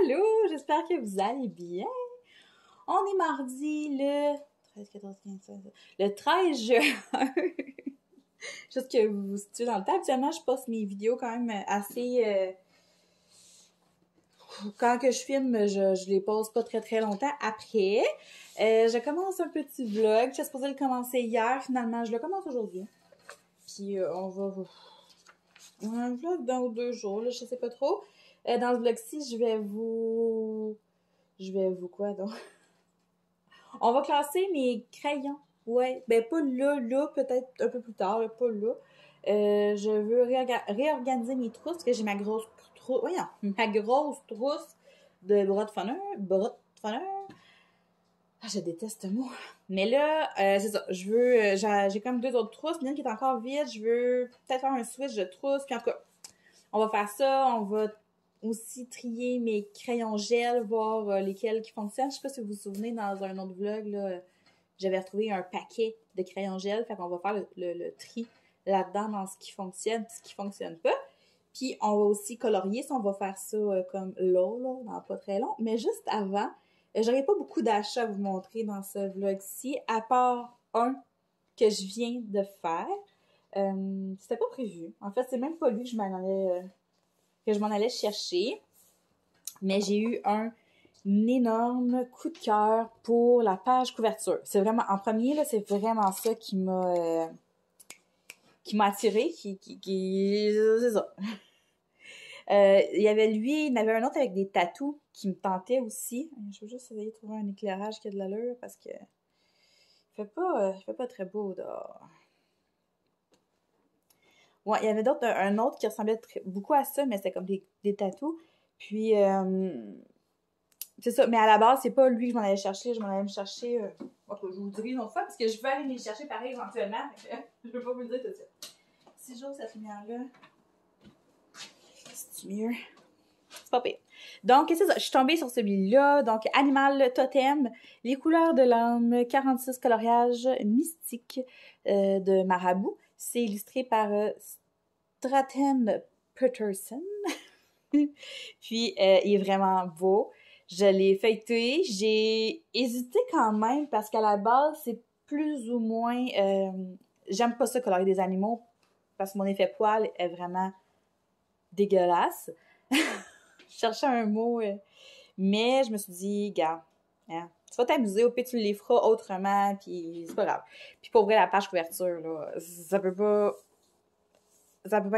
Allô, j'espère que vous allez bien. On est mardi le 13, 14, 15, 16, le 13 juin. Juste que vous vous situez dans le temps. Habituellement, je poste mes vidéos quand même assez... Quand que je filme, je les pose pas très longtemps après. Je commence un petit vlog. J'étais supposée le commencer hier. Finalement, je le commence aujourd'hui. Puis on va... Un vlog dans 2 jours, là, je sais pas trop. Dans ce vlog-ci, je vais vous quoi donc? On va classer mes crayons. Ouais, ben pas là, peut-être un peu plus tard, là, pas là. Je veux réorganiser mes trousses, parce que j'ai ma grosse trousse, voyons, ma grosse trousse de bras de faneur. Ah, je déteste ce mot. Mais là, c'est ça, je veux, j'ai comme 2 autres trousses, une qui est encore vide, je veux peut-être faire un switch de trousses, puis en tout cas, on va faire ça, on va aussi trier mes crayons gel, voir lesquels qui fonctionnent. Je sais pas si vous vous souvenez, dans un autre vlog, là, j'avais retrouvé un paquet de crayons gel. Fait qu'on va faire le tri là-dedans dans ce qui fonctionne et ce qui fonctionne pas. Puis on va aussi colorier. Ça, on va faire ça comme là, dans pas très long. Mais juste avant, j'aurais pas beaucoup d'achats à vous montrer dans ce vlog-ci, à part un que je viens de faire. C'était pas prévu. En fait, c'est même pas lui que je m'en allais chercher. Mais j'ai eu un énorme coup de cœur pour la page couverture. C'est vraiment, en premier, là, c'est vraiment ça qui m'a attiré, c'est ça. Il y avait lui, il y en avait un autre avec des tatous qui me tentait aussi. Je veux juste essayer de trouver un éclairage qui a de l'allure parce que il fait pas très beau dehors. Ouais, il y avait un autre qui ressemblait beaucoup à ça, mais c'était comme des tatous. Puis, c'est ça, mais à la base, c'est pas lui que je m'en allais chercher. Je m'en allais me chercher. Je vous le dirai une autre fois, parce que je vais aller me les chercher pareil éventuellement. Je peux pas vous le dire tout de suite. Si j'ouvre cette lumière-là, c'est mieux. C'est pas pire. Donc, c'est ça. Je suis tombée sur celui-là. Donc, Animal Totem, les couleurs de l'âme, 46 coloriages mystiques de Marabout. C'est illustré par Straten Peterson. Puis, il est vraiment beau. Je l'ai feuilleté. J'ai hésité quand même parce qu'à la base, c'est plus ou moins... j'aime pas ça colorier des animaux parce que mon effet poil est vraiment dégueulasse. Je cherchais un mot, mais je me suis dit, gars, hein, tu vas t'amuser, au pire tu les feras autrement, puis c'est pas grave. Puis pour vrai, la page couverture, là, ça peut pas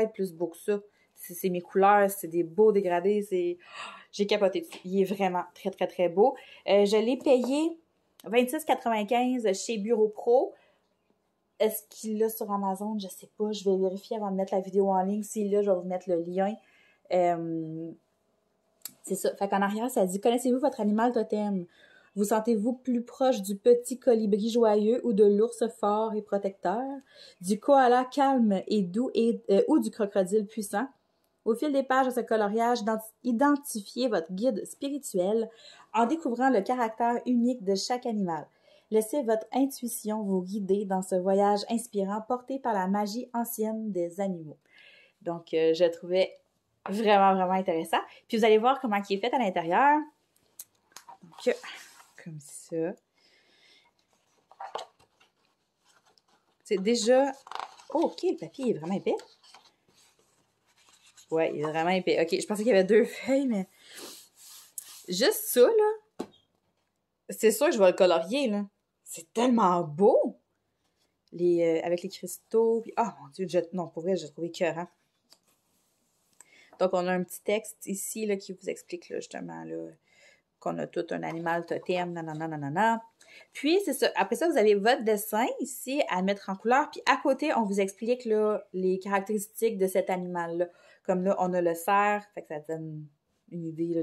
être plus beau que ça. C'est mes couleurs, c'est des beaux dégradés, j'ai capoté dessus. Il est vraiment très beau. Je l'ai payé 26,95 chez Bureau Pro. Est-ce qu'il l'a sur Amazon? Je sais pas. Je vais vérifier avant de mettre la vidéo en ligne. S'il l'a, je vais vous mettre le lien. C'est ça. Fait qu'en arrière, ça dit « Connaissez-vous votre animal totem? Vous sentez-vous plus proche du petit colibri joyeux ou de l'ours fort et protecteur? Du koala calme et doux ou du crocodile puissant? Au fil des pages de ce coloriage, identifiez votre guide spirituel en découvrant le caractère unique de chaque animal. Laissez votre intuition vous guider dans ce voyage inspirant porté par la magie ancienne des animaux. » Donc, je trouvais vraiment intéressant. Puis, vous allez voir comment il est fait à l'intérieur. Donc, comme ça. C'est déjà... Oh, OK, le papier est vraiment épais. Ouais, il est vraiment épais. OK, je pensais qu'il y avait 2 feuilles, mais... Juste ça, là, c'est sûr que je vais le colorier, là. C'est tellement beau! Avec les cristaux. Puis... Oh, mon Dieu, non, pour vrai, j'ai trouvé écœurant. Donc, on a un petit texte ici, là, qui vous explique, là, justement, là, qu'on a tout un animal totem, nanana. Puis, c'est ça. Après ça, vous avez votre dessin ici à mettre en couleur. Puis, à côté, on vous explique, là, les caractéristiques de cet animal-là. Comme là, on a le cerf, fait que ça donne une idée là,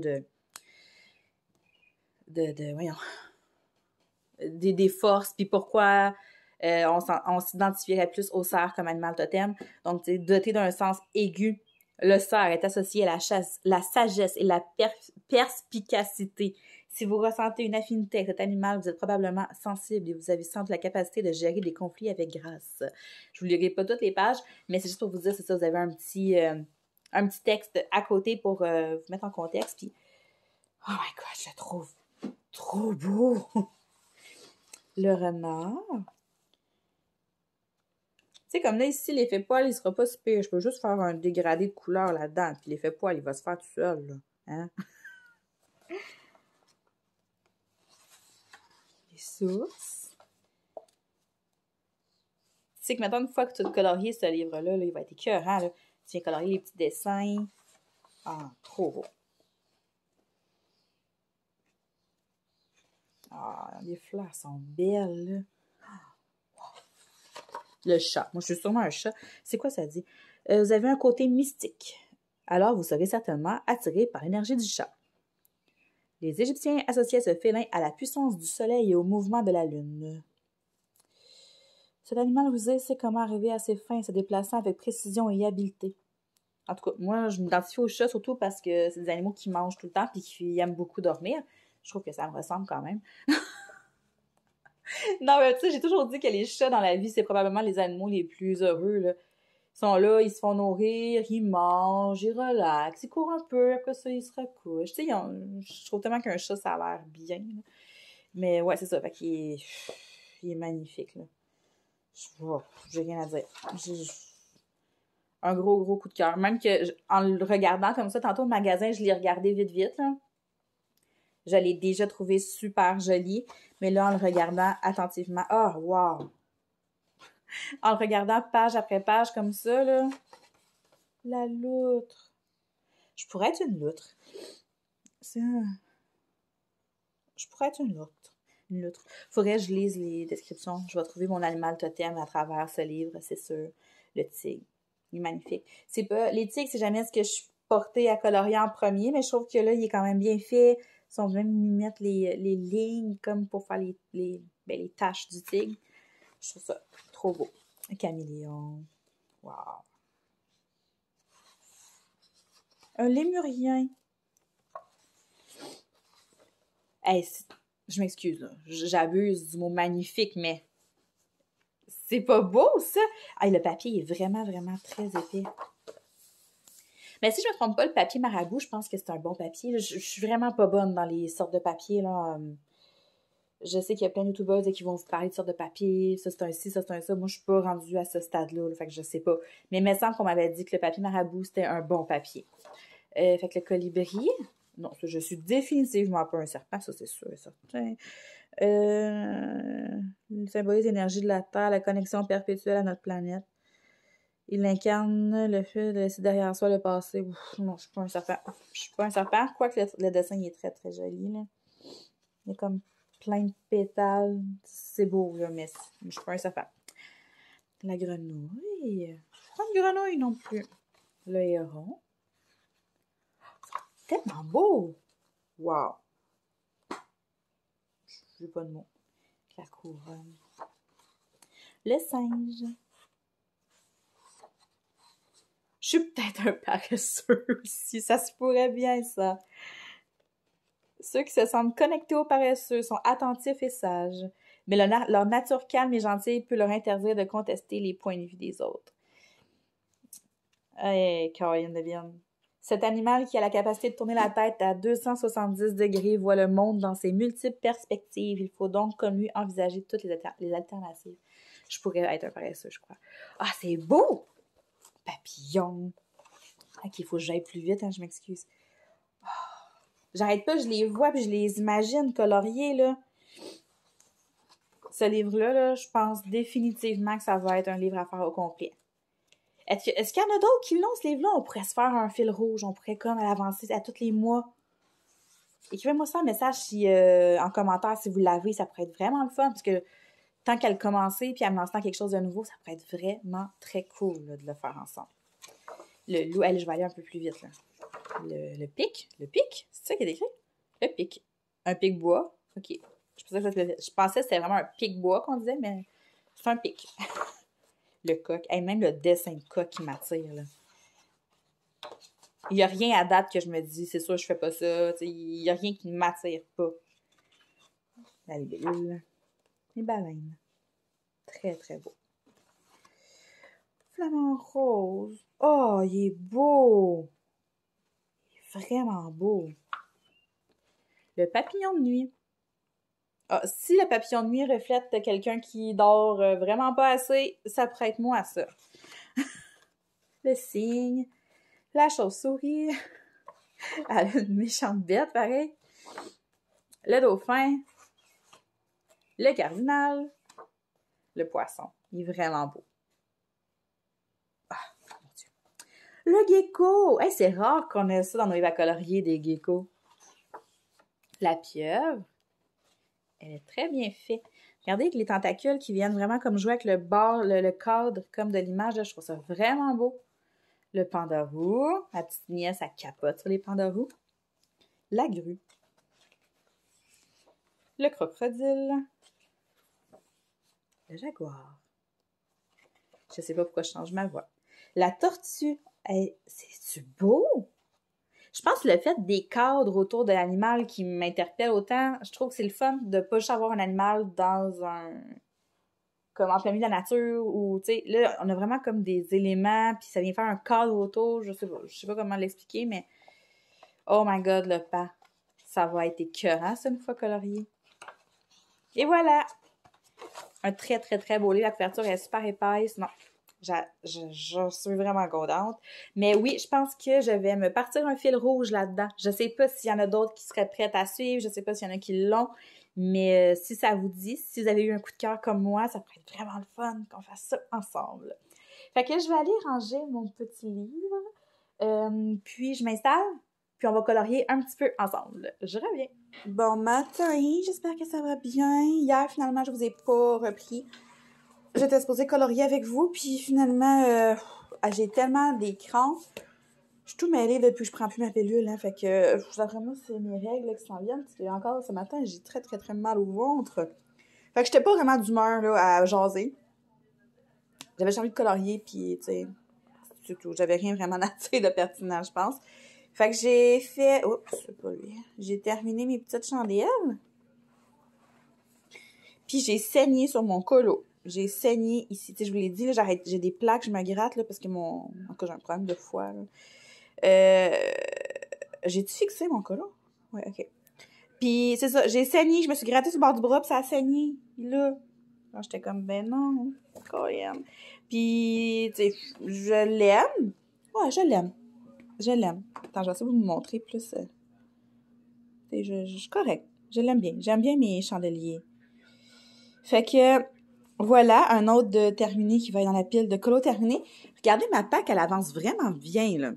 voyons, des forces, puis pourquoi on s'identifierait plus au cerf comme animal totem. Donc, doté d'un sens aigu, le cerf est associé à la sagesse et la perspicacité. Si vous ressentez une affinité avec cet animal, vous êtes probablement sensible et vous avez sans doute la capacité de gérer des conflits avec grâce. Je vous lirai pas toutes les pages, mais c'est juste pour vous dire, c'est ça, vous avez un petit texte à côté pour vous mettre en contexte. Puis Oh my god, je le trouve trop beau! Le renard. Tu sais, comme là, ici, l'effet poil, il sera pas super. Je peux juste faire un dégradé de couleur là-dedans. Puis l'effet poil, il va se faire tout seul, là. Hein? Les sources. Tu sais que maintenant, une fois que tu as colorié ce livre-là, là, il va être écœurant, là. Tu viens colorier les petits dessins. Ah, trop beau. Ah, les fleurs sont belles, là. Le chat. Moi, je suis sûrement un chat. C'est quoi ça dit? Vous avez un côté mystique. Alors, vous serez certainement attiré par l'énergie du chat. Les Égyptiens associaient ce félin à la puissance du soleil et au mouvement de la lune. Cet animal rusé sait comment arriver à ses fins, se déplaçant avec précision et habileté. En tout cas, moi, je m'identifie aux chats surtout parce que c'est des animaux qui mangent tout le temps et qui aiment beaucoup dormir. Je trouve que ça me ressemble quand même. Non, mais tu sais, j'ai toujours dit que les chats dans la vie, c'est probablement les animaux les plus heureux, là. Ils sont là, ils se font nourrir, ils mangent, ils relaxent, ils courent un peu, après ça, ils se recouchent. Tu sais, je trouve tellement qu'un chat, ça a l'air bien, là. Mais ouais, c'est ça, fait il est magnifique, là. J'ai rien à dire. J'ai un gros coup de cœur. Même que, en le regardant comme ça, tantôt au magasin, je l'ai regardé vite, là. Je l'ai déjà trouvé super joli, mais là, en le regardant attentivement, oh, wow! En le regardant page après page comme ça, là, la loutre. Je pourrais être une loutre. C'est un... Je pourrais être une loutre. Une loutre. Faudrait que je lise les descriptions. Je vais trouver mon animal totem à travers ce livre, c'est sûr. Le tigre. Il est magnifique. C'est pas... Les tigres, c'est jamais ce que je suis portée à colorier en premier, mais je trouve que là, il est quand même bien fait. Ils sont même mis mettre les lignes comme pour faire les taches du tigre. Je trouve ça trop beau. Un caméléon. Wow. Un lémurien. Hey, je m'excuse, là. J'abuse du mot magnifique, mais c'est pas beau, ça! Hey, le papier est vraiment très épais. Mais si je me trompe pas, le papier marabout, je pense que c'est un bon papier. Je suis vraiment pas bonne dans les sortes de papier, là. Je sais qu'il y a plein de youtubeurs qui vont vous parler de sortes de papier. Ça, c'est un ci, ça, c'est un ça. Moi, je suis pas rendue à ce stade-là, là, fait que je sais pas. Mais il me semble qu'on m'avait dit que le papier marabout, c'était un bon papier. Fait que le colibri... Non, ça, je suis définitivement pas un serpent, ça, c'est sûr et certain. Il symbolise l'énergie de la Terre, la connexion perpétuelle à notre planète. Il incarne le fait de laisser derrière soi le passé. Ouf, non, je suis pas un serpent. Je suis pas un serpent, quoique le dessin il est très joli, là. Il y a comme plein de pétales. C'est beau, là, mais je suis pas un serpent. La grenouille. Pas une grenouille non plus. Le héron. Tellement beau! Wow! J'ai pas de mots. La couronne. Le singe. Je suis peut-être un paresseux aussi. Ça se pourrait bien, ça. Ceux qui se sentent connectés aux paresseux sont attentifs et sages. Mais leur nature calme et gentille peut leur interdire de contester les points de vue des autres. Hey, Caroline Devienne. Cet animal qui a la capacité de tourner la tête à 270 degrés voit le monde dans ses multiples perspectives. Il faut donc, comme lui, envisager toutes les alternatives. Je pourrais être un paresseux, je crois. Ah, c'est beau! Papillon. Ok, il faut que j'aille plus vite, hein, je m'excuse. Oh, j'arrête pas, je les vois puis je les imagine coloriés, là. Ce livre-là, là, je pense définitivement que ça va être un livre à faire au complet. Est-ce qu'il y en a d'autres qui l'ont, ce livre-là? On pourrait se faire un fil rouge, on pourrait comme l'avancer à tous les mois. Écrivez-moi ça en message en commentaire si vous l'avez, ça pourrait être vraiment le fun, parce que tant qu'elle commencer puis elle me lance quelque chose de nouveau, ça pourrait être vraiment très cool là, de le faire ensemble. Le loup, allez, je vais aller un peu plus vite là. Le pic, c'est ça qui est écrit? Le pic. Un pic bois, ok. Je pensais que c'était vraiment un pic bois qu'on disait, mais c'est un pic. Le coq. Hey, même le dessin de coq qui m'attire, là. Il n'y a rien à date que je me dis, c'est sûr, je fais pas ça. Il n'y a rien qui ne m'attire pas. La libellule. Les baleines. Très beau. Flamant rose. Oh, il est beau. Il est vraiment beau. Le papillon de nuit. Ah, si le papillon de nuit reflète quelqu'un qui dort vraiment pas assez, ça prête moi à ça. Le cygne, la chauve-souris, elle a une méchante bête, pareil. Le dauphin, le cardinal, le poisson. Il est vraiment beau. Ah, mon Dieu. Le gecko! Hey, c'est rare qu'on ait ça dans nos livres à colorier, des geckos. La pieuvre. Elle est très bien faite. Regardez avec les tentacules qui viennent vraiment comme jouer avec le bord, le cadre comme de l'image. Je trouve ça vraiment beau. Le panda roux. Ma petite nièce, elle capote sur les pandas roux. La grue. Le crocodile. Le jaguar. Je sais pas pourquoi je change ma voix. La tortue. Hey, c'est-tu beau? Je pense que le fait des cadres autour de l'animal qui m'interpelle autant, je trouve que c'est le fun de pas juste avoir un animal dans un... comme en plein milieu de la nature, ou, tu sais, là, on a vraiment comme des éléments, puis ça vient faire un cadre autour, je sais pas comment l'expliquer, mais... Oh my God, le pas! Ça va être écœurant, ça, une fois colorié. Et voilà! Un très, très, très beau livre. La couverture est super épaisse. Non, je suis vraiment contente. Mais oui, je pense que je vais me partir un fil rouge là-dedans. Je sais pas s'il y en a d'autres qui seraient prêtes à suivre. Je sais pas s'il y en a qui l'ont. Mais si ça vous dit, si vous avez eu un coup de cœur comme moi, ça pourrait être vraiment le fun qu'on fasse ça ensemble. Fait que je vais aller ranger mon petit livre. Puis je m'installe. Puis on va colorier un petit peu ensemble. Je reviens. Bon matin, j'espère que ça va bien. Hier, finalement, je vous ai pas repris. J'étais supposée colorier avec vous, puis finalement, j'ai tellement d'écran. Je suis tout mêlée depuis que je prends plus ma pilule, hein, fait que vraiment, c'est mes règles là, qui s'en viennent, parce que encore ce matin, j'ai très, très, très mal au ventre. Fait que j'étais pas vraiment d'humeur là, à jaser. J'avais juste envie de colorier, puis tu sais, c'est tout. J'avais rien vraiment à dire de pertinent, je pense. Fait que j'ai fait... Oups, c'est pas lui. J'ai terminé mes petites chandelles. Puis j'ai saigné sur mon colo. J'ai saigné ici. Tu sais, je vous l'ai dit, là, j'ai des plaques, je me gratte, là, parce que mon... En tout cas, j'ai un problème de foie, là. J'ai-tu fixé mon colo? Ouais, OK. Puis c'est ça, j'ai saigné, je me suis grattée sur le bord du bras, puis ça a saigné. Là. Alors, j'étais comme, ben non, Corinne. Puis, tu sais, je l'aime. Ouais, je l'aime. Je l'aime. Attends, je vais essayer de vous montrer plus. Je suis correcte. Je l'aime bien. J'aime bien mes chandeliers. Fait que, voilà, un autre de terminé qui va être dans la pile de colo terminé. Regardez, ma pack, elle avance vraiment bien, là.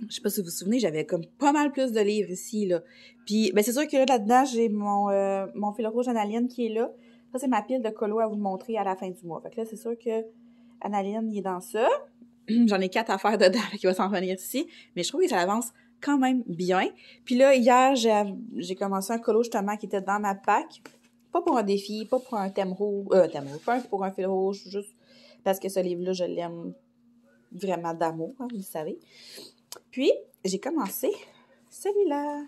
Je sais pas si vous vous souvenez, j'avais comme pas mal plus de livres ici, là. Puis, ben c'est sûr que là-dedans, j'ai mon fil rouge Analine qui est là. Ça, c'est ma pile de colo à vous montrer à la fin du mois. Fait que là, c'est sûr que Analine, il est dans ça. J'en ai 4 à faire dedans, qui va s'en revenir ici. Mais je trouve que ça avance quand même bien. Puis là, hier, j'ai commencé un colo, justement, qui était dans ma pack. Pas pour un défi, pas pour un thème rouge, pas pour un fil rouge, juste parce que ce livre-là, je l'aime vraiment d'amour, hein, vous le savez. Puis, j'ai commencé celui-là.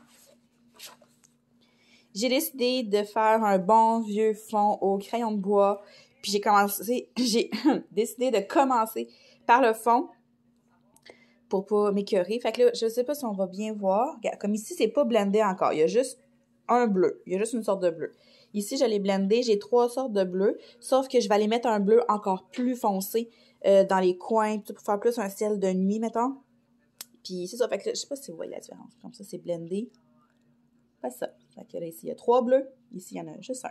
J'ai décidé de faire un bon vieux fond au crayon de bois. Puis j'ai décidé de commencer par le fond pour pas m'écœurer. Fait que là, je sais pas si on va bien voir. Comme ici, c'est pas blendé encore. Il y a juste un bleu. Il y a juste une sorte de bleu. Ici, je l'ai blendé. J'ai 3 sortes de bleus. Sauf que je vais aller mettre un bleu encore plus foncé dans les coins pour faire plus un ciel de nuit, mettons. Puis c'est ça. Fait que là, je sais pas si vous voyez la différence. Comme ça, c'est blendé. Pas ça. Fait que là, ici, il y a 3 bleus. Ici, il y en a juste un.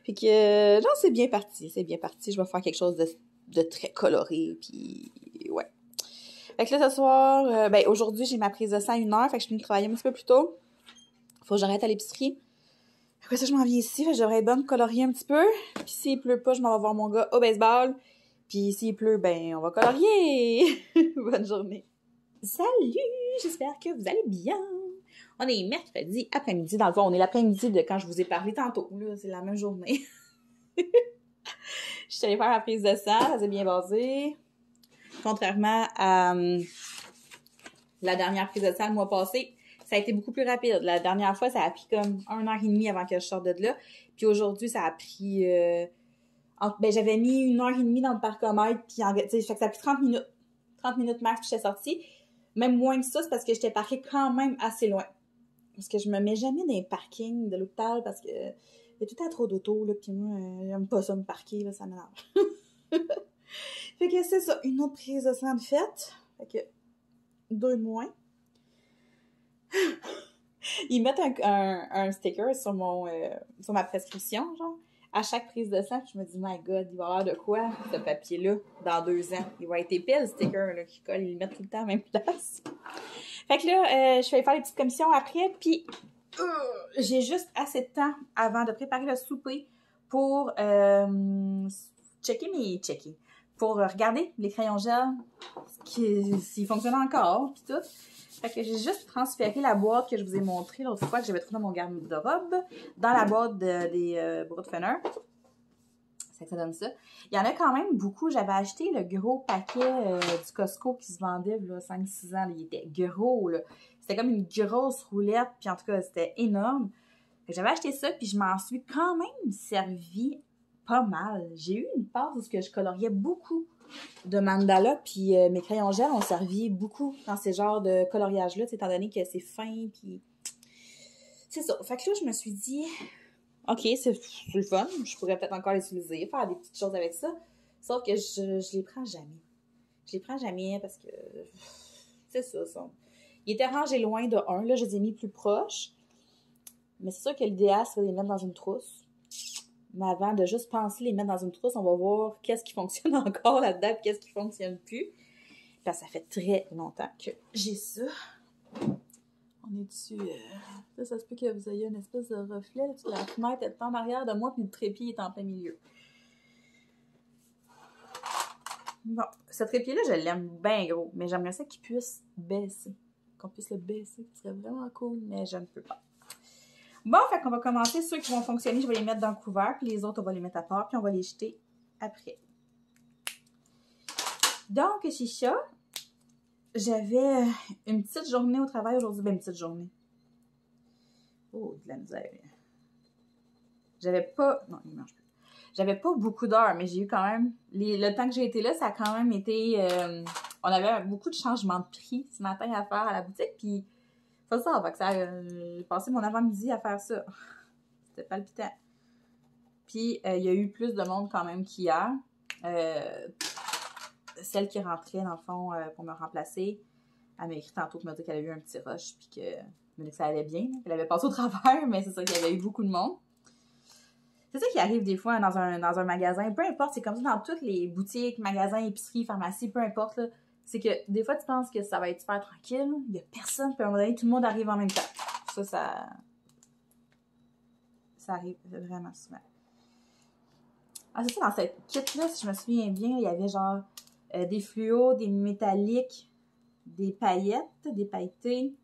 Fait que, non, c'est bien parti. C'est bien parti. Je vais faire quelque chose de très coloré. Puis, ouais. Fait que là, ce soir, aujourd'hui, j'ai ma prise de sang à 1h. Fait que je suis venue travailler un petit peu plus tôt. Faut que j'arrête à l'épicerie. Après ça, je m'en viens ici. Fait que j'aurais bonne colorier un petit peu. Puis s'il pleut pas, je m'en vais voir mon gars au baseball. Puis s'il pleut, ben, on va colorier. Bonne journée. Salut! J'espère que vous allez bien. On est mercredi après-midi. Dans le fond, on est l'après-midi de quand je vous ai parlé tantôt. Là, c'est la même journée. Je suis allée faire ma prise de sang. Ça s'est bien basé. Contrairement à la dernière prise de sang le mois passé, ça a été beaucoup plus rapide. La dernière fois, ça a pris comme 1h30 avant que je sorte de là. Puis aujourd'hui, ça a pris... j'avais mis 1h30 dans le parcomètre, puis ça a pris 30 minutes. 30 minutes max, puis j'étais sortie. Même moins que ça, c'est parce que j'étais parquée quand même assez loin. Parce que je me mets jamais dans les parkings de l'hôpital parce que il y a tout le temps trop d'auto, là, puis moi, j'aime pas ça me parquer, là, ça m'énerve. Fait que c'est ça, une autre prise de sang de fête. Fait que 2 de moins. Ils mettent un sticker sur sur ma prescription, genre, à chaque prise de sang. Puis je me dis, my God, il va y avoir de quoi, ce papier-là, dans 2 ans. Il va être épais, le sticker, là, qui colle. Ils le mettent tout le temps à la même place. Fait que là, je vais faire les petites commissions après. Puis, j'ai juste assez de temps avant de préparer le souper pour pour regarder les crayons gel, s'ils fonctionnent encore, puis tout. Fait que j'ai juste transféré la boîte que je vous ai montrée l'autre fois que j'avais trouvée dans mon garde-robe dans la boîte des Broadfenner. C'est que ça donne ça. Il y en a quand même beaucoup. J'avais acheté le gros paquet du Costco qui se vendait là, 5-6 ans. Là. Il était gros, là. C'était comme une grosse roulette, puis en tout cas, c'était énorme. J'avais acheté ça, puis je m'en suis quand même servi pas mal. J'ai eu une phase où je coloriais beaucoup de mandala, puis mes crayons gel ont servi beaucoup dans ces genres de coloriage-là, étant donné que c'est fin, puis c'est ça. Fait que là, je me suis dit, OK, c'est le fun, je pourrais peut-être encore les utiliser, faire des petites choses avec ça, sauf que je les prends jamais. Je les prends jamais parce que, c'est ça. Ils étaient rangés loin de un, là, je les ai mis plus proches, mais c'est sûr que l'idéal, c'est de les mettre dans une trousse. Mais avant de juste penser les mettre dans une trousse, on va voir qu'est-ce qui fonctionne encore là-dedans et qu'est-ce qui fonctionne plus. Parce que ça fait très longtemps que j'ai ça. On est dessus. Là, ça se peut que vous ayez une espèce de reflet. Là, parce que la fenêtre est en arrière de moi puis le trépied est en plein milieu. Bon, ce trépied-là, je l'aime bien gros. Mais j'aimerais ça qu'il puisse baisser. Qu'on puisse le baisser. Ce serait vraiment cool, mais je ne peux pas. Bon, fait qu'on va commencer. Ceux qui vont fonctionner, je vais les mettre dans le couvert, puis les autres, on va les mettre à part, puis on va les jeter après. Donc, c'est ça. J'avais une petite journée au travail aujourd'hui. Ben, une petite journée. Oh, de la misère. J'avais pas... Non, il marche plus. J'avais pas beaucoup d'heures, mais j'ai eu quand même... Le temps que j'ai été là, ça a quand même été... on avait beaucoup de changements de prix ce matin à faire à la boutique, puis... Ça, fait que j'ai passé mon avant-midi à faire ça. C'était palpitant. Puis, il y a eu plus de monde quand même qu'hier. Celle qui rentrait, dans le fond, pour me remplacer, elle m'a écrit tantôt pour me dire qu'elle avait eu un petit rush, puis que ça allait bien. Elle avait passé au travers, mais c'est ça qu'il y avait eu beaucoup de monde. C'est ça qui arrive des fois dans un magasin. Peu importe, c'est comme ça dans toutes les boutiques, magasins, épiceries, pharmacies, peu importe, là. C'est que des fois, tu penses que ça va être super tranquille. Il n'y a personne, puis à un moment donné, tout le monde arrive en même temps. Ça arrive vraiment souvent. Ah, c'est ça, dans cette kit-là, si je me souviens bien, il y avait genre des fluos, des métalliques, des paillettes, des pailletés.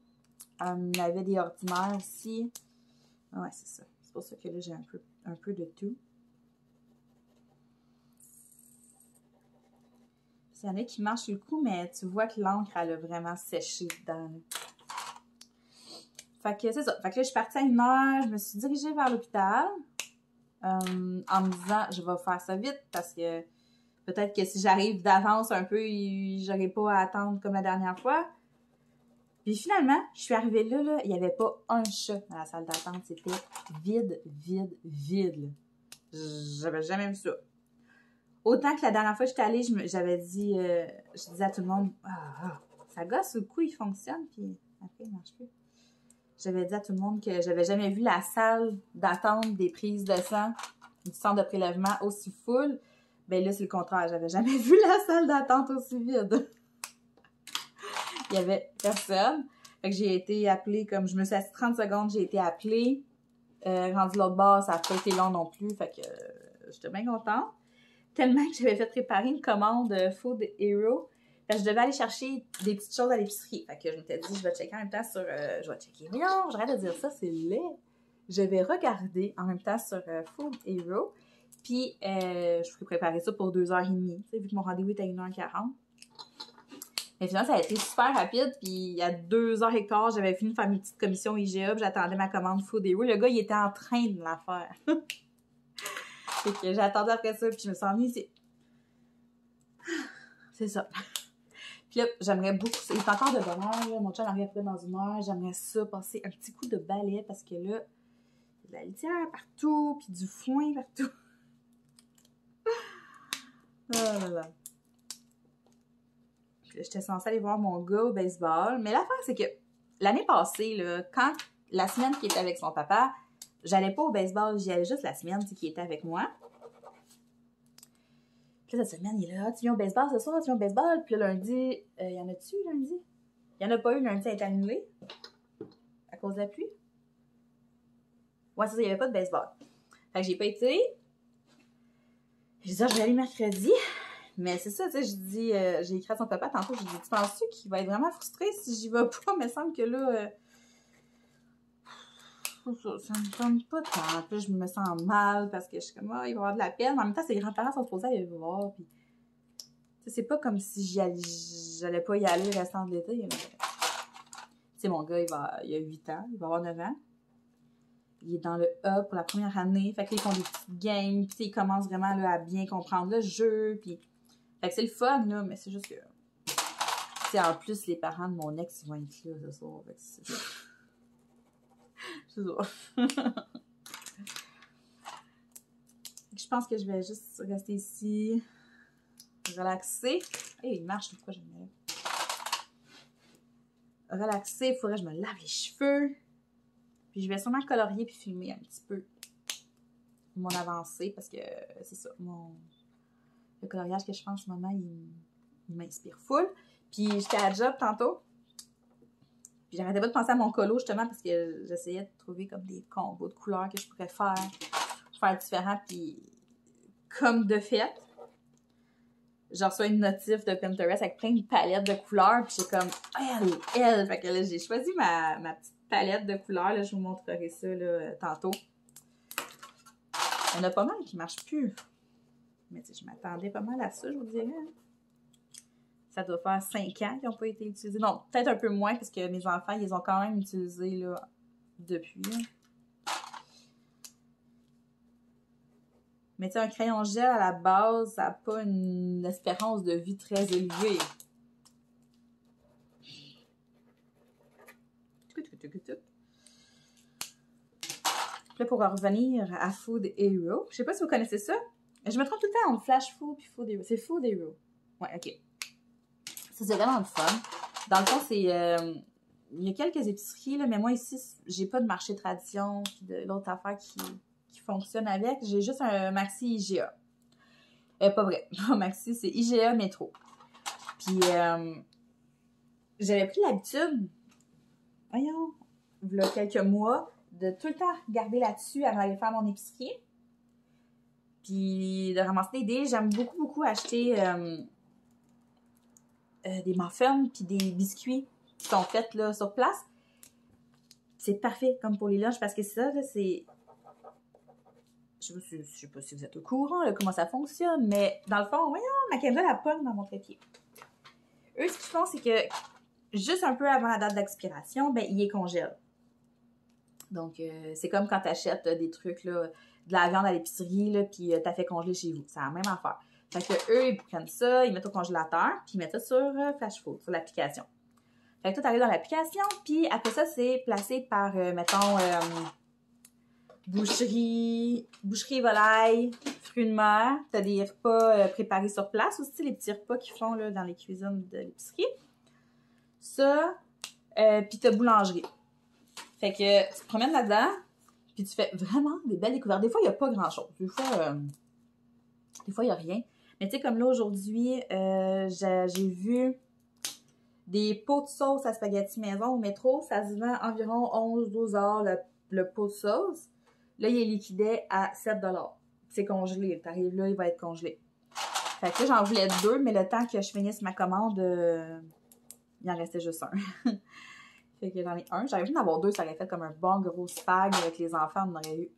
Il y avait des ordinaires aussi. Ouais, c'est ça. C'est pour ça que là, j'ai un peu de tout. Il y en a qui marchent sur le coup, mais tu vois que l'encre, elle a vraiment séché dedans. Fait que c'est ça. Fait que là, je suis partie à 1h, je me suis dirigée vers l'hôpital en me disant, je vais faire ça vite parce que peut-être que si j'arrive d'avance un peu, j'aurai pas à attendre comme la dernière fois. Puis finalement, je suis arrivée là, il n'y avait pas un chat dans la salle d'attente. C'était vide, vide, vide. J'avais jamais vu ça. Autant que la dernière fois que j'étais allée, j'avais dit, je disais à tout le monde, ça gosse, le coup, il fonctionne, puis après, il ne marche plus. J'avais dit à tout le monde que j'avais jamais vu la salle d'attente des prises de sang du centre de prélèvement aussi full. Ben là, c'est le contraire. J'avais jamais vu la salle d'attente aussi vide. Il y avait personne. Fait que j'ai été appelée, comme je me suis assise 30 secondes, j'ai été appelée. Rendu l'autre bord, ça n'a pas été long non plus. Fait que j'étais bien contente. Tellement que j'avais fait préparer une commande Food Hero. Fait que je devais aller chercher des petites choses à l'épicerie. Fait que je m'étais dit, je vais checker en même temps sur... je vais checker. Mais non, j'arrête de dire ça, c'est laid. Je vais regarder en même temps sur Food Hero. Puis, je peux préparer ça pour 2h30. Tu sais, vu que mon rendez-vous est à 1h40. Mais finalement, ça a été super rapide. Puis, il y a 2h15, j'avais fini de faire mes petites commissions IGA. J'attendais ma commande Food Hero. Le gars, il était en train de la faire. Fait que j'attendais après ça. Puis, je me suis ennuie. C'est ça. Puis là, j'aimerais beaucoup ça. Il est encore de bonne heure, là. Mon chum arrive après dans une heure. J'aimerais ça, passer un petit coup de balai parce que là, il y a de la litière partout, puis du foin partout. Oh là là. J'étais censée aller voir mon gars au baseball. Mais l'affaire, c'est que l'année passée, là, quand la semaine qu'il était avec son papa, j'allais pas au baseball, j'y allais juste la semaine qu'il était avec moi. Puis là, cette semaine, il est là, tu viens au baseball ce soir, tu viens au baseball. Puis là, lundi, y en a-tu lundi? Il y en a pas eu, lundi, ça a été annulé. À cause de la pluie. Ouais, c'est ça, il n'y avait pas de baseball. Fait que j'ai pas été. J'ai dit, je vais aller mercredi. Mais c'est ça, tu sais, j'ai écrit à son papa tantôt, j'ai dit, tu penses-tu qu'il va être vraiment frustré si j'y vais pas? Il me semble que là, ça me tombe pas tant. Puis je me sens mal parce que je suis comme, il va avoir de la peine. Mais en même temps, ses grands-parents sont supposés aller le voir. Puis, c'est pas comme si j'allais pas y aller le restant de l'été. Tu sais, mon gars, il a 8 ans, il va avoir 9 ans. Il est dans le A pour la première année. Fait que là, ils font des petites games. Puis ils commencent vraiment là, à bien comprendre le jeu. Puis, fait que c'est le fun, là, mais c'est juste que... Tu sais, en plus, les parents de mon ex, ils vont être là ce soir. Fait que c'est ça. C'est ça. Je pense que je vais juste rester ici, relaxer. Hey, il marche, pourquoi je me relaxer, il faudrait que je me lave les cheveux. Puis je vais sûrement colorier puis filmer un petit peu mon avancée parce que c'est ça, le coloriage que je fais en ce moment, il m'inspire full. Puis j'étais à la job tantôt. Puis j'arrêtais pas de penser à mon colo justement parce que j'essayais de trouver comme des combos de couleurs que je pourrais faire différents. Puis comme de fait, je reçois une notif de Pinterest avec plein de palettes de couleurs. Puis j'ai comme, elle. Fait que là, j'ai choisi ma petite palette de couleurs. Là, je vous montrerai ça là, tantôt. Il y en a pas mal qui ne marchent plus. Mais tu sais, je m'attendais pas mal à ça, je vous dirais. Ça doit faire 5 ans qu'ils n'ont pas été utilisés. Non, peut-être un peu moins, parce que mes enfants, ils les ont quand même utilisés là, depuis. Mais tu sais, un crayon gel à la base, ça n'a pas une espérance de vie très élevée. Là, pour revenir à Food Hero, je sais pas si vous connaissez ça. Je me trompe tout le temps entre Flash Food et Food Hero. C'est Food Hero. Ouais, ok. Ça, c'est vraiment le fun. Dans le fond, c'est... il y a quelques épiceries, là, mais moi, ici, j'ai pas de marché tradition puis de l'autre affaire qui fonctionne avec. J'ai juste un Maxi IGA. Pas vrai. Pas Maxi, c'est IGA Métro. Puis, j'avais pris l'habitude, voyons, il y a quelques mois, de tout le temps garder là-dessus avant d'aller faire mon épicerie. Puis, de ramasser des dés. J'aime beaucoup acheter des muffins puis des biscuits qui sont faits là, sur place. C'est parfait comme pour les lunchs parce que ça, là, c'est... Je sais pas si vous êtes au courant là, comment ça fonctionne, mais dans le fond, voyons, ma caméra la pogne dans mon trépied. Eux, ce qu'ils font, c'est que juste un peu avant la date d'expiration, ben, ils les congèlent. Donc, c'est comme quand tu achètes des trucs, là, de la viande à l'épicerie, puis tu as fait congeler chez vous. C'est la même affaire. Fait que eux, ils prennent ça, ils mettent au congélateur, puis ils mettent ça sur Flash Food, sur l'application. Fait que tout arrive dans l'application, puis après ça, c'est placé par, mettons, boucherie volaille, fruits de mer. T'as des repas préparés sur place aussi, les petits repas qu'ils font là, dans les cuisines de l'épicerie. Ça, puis t'as boulangerie. Fait que tu te promènes là-dedans, puis tu fais vraiment des belles découvertes. Des fois, il n'y a pas grand-chose. Des fois, il n'y a rien. Mais tu sais, comme là, aujourd'hui, j'ai vu des pots de sauce à spaghetti maison au métro. Ça se vend environ 11-12 $ le pot de sauce. Là, il est liquidé à 7 $. C'est congelé. Tu arrives là, il va être congelé. Fait que là, j'en voulais 2, mais le temps que je finisse ma commande, il en restait juste un. Fait que j'en ai un. J'aurais voulu en avoir 2, ça aurait fait comme un bon gros spag avec les enfants. On en aurait eu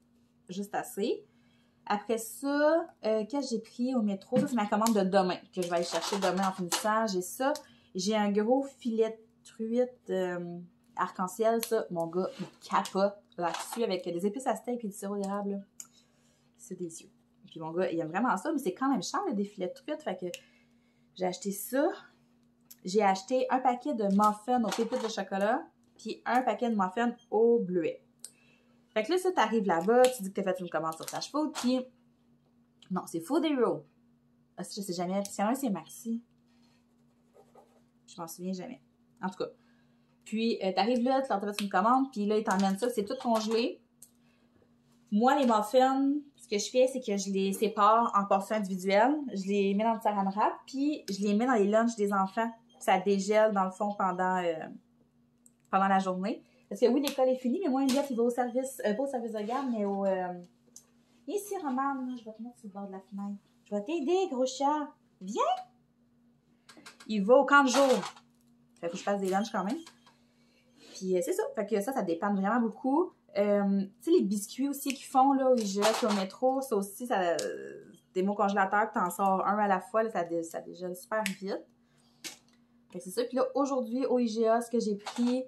juste assez. Après ça, qu'est-ce que j'ai pris au métro? Ça, c'est ma commande de demain, que je vais aller chercher demain en finissant. J'ai ça. J'ai un gros filet de truite arc-en-ciel. Ça, mon gars, il capote là-dessus avec des épices à steak et du sirop d'érable. C'est délicieux. Puis mon gars, il aime vraiment ça, mais c'est quand même cher, des filets de truite. Fait que j'ai acheté ça. j'ai acheté un paquet de muffins aux pépites de chocolat, puis un paquet de muffins au bleuet. Fait que là, ça, t'arrives là-bas, tu dis que t'as fait une commande sur Flash Food, puis... Non, c'est Food Hero. Ah, je sais jamais. C'est Maxi. Je m'en souviens jamais. En tout cas. Puis, t'arrives là, tu leur fais une commande, puis là, ils t'emmènent ça, c'est tout congelé. Moi, les muffins, ce que je fais, c'est que je les sépare en portions individuelles. Je les mets dans le saran wrap, puis je les mets dans les lunchs des enfants. Ça dégèle, dans le fond, pendant la journée. Parce que oui, l'école est finie, mais moi, Eliott, il va au service, pas au service de garde, mais au... Ici, Romane, je vais te mettre sur le bord de la fenêtre. Je vais t'aider, gros chat. Viens! Il va au camp de jour. Fait que je fasse des lunchs quand même. Puis c'est ça. Fait que ça dépanne vraiment beaucoup. Tu sais, les biscuits aussi qu'ils font là, au IGA, au métro, ça aussi, ça, des mots congélateurs, t'en sors un à la fois, là, ça dégèle super vite. Fait que c'est ça. Puis là, aujourd'hui, au IGA, ce que j'ai pris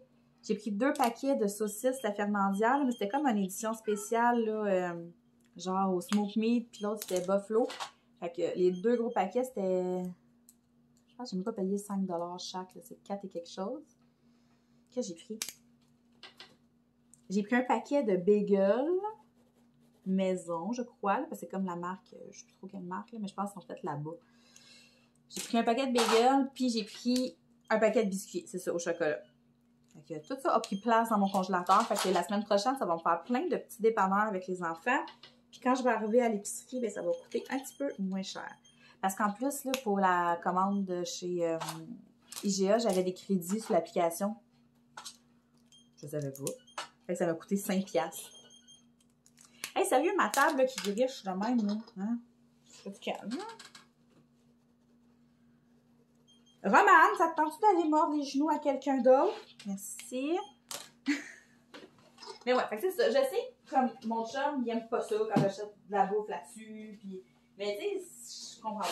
2 paquets de saucisses La Fermandière, là, mais c'était comme une édition spéciale, là, genre au smoke meat, puis l'autre, c'était buffalo. Fait que les 2 gros paquets, c'était... Je pense que j'ai même pas payé 5 $ chaque, c'est 4 et quelque chose. Qu'est-ce que j'ai pris? J'ai pris un paquet de bagels maison, je crois, là, parce que c'est comme la marque, je sais plus trop quelle marque, là, mais je pense qu'ils sont faits là-bas. J'ai pris un paquet de bagels, puis j'ai pris un paquet de biscuits, c'est ça, au chocolat. Fait que tout ça a pris place dans mon congélateur. Fait que la semaine prochaine, ça va me faire plein de petits dépanneurs avec les enfants. Puis quand je vais arriver à l'épicerie, ben, ça va coûter un petit peu moins cher. Parce qu'en plus, là, pour la commande de chez IGA, j'avais des crédits sur l'application. Je savais pas. Fait que ça m'a coûté 5$. Hey, sérieux, ma table là, qui griche de même, là. Hein? C'est calme. Romane, ça te tente-tu d'aller mordre les genoux à quelqu'un d'autre? Merci. Mais ouais, fait que c'est ça. Je sais, comme mon chum, il aime pas ça quand j'achète de la bouffe là-dessus. Puis... Mais tu sais, je comprends pas.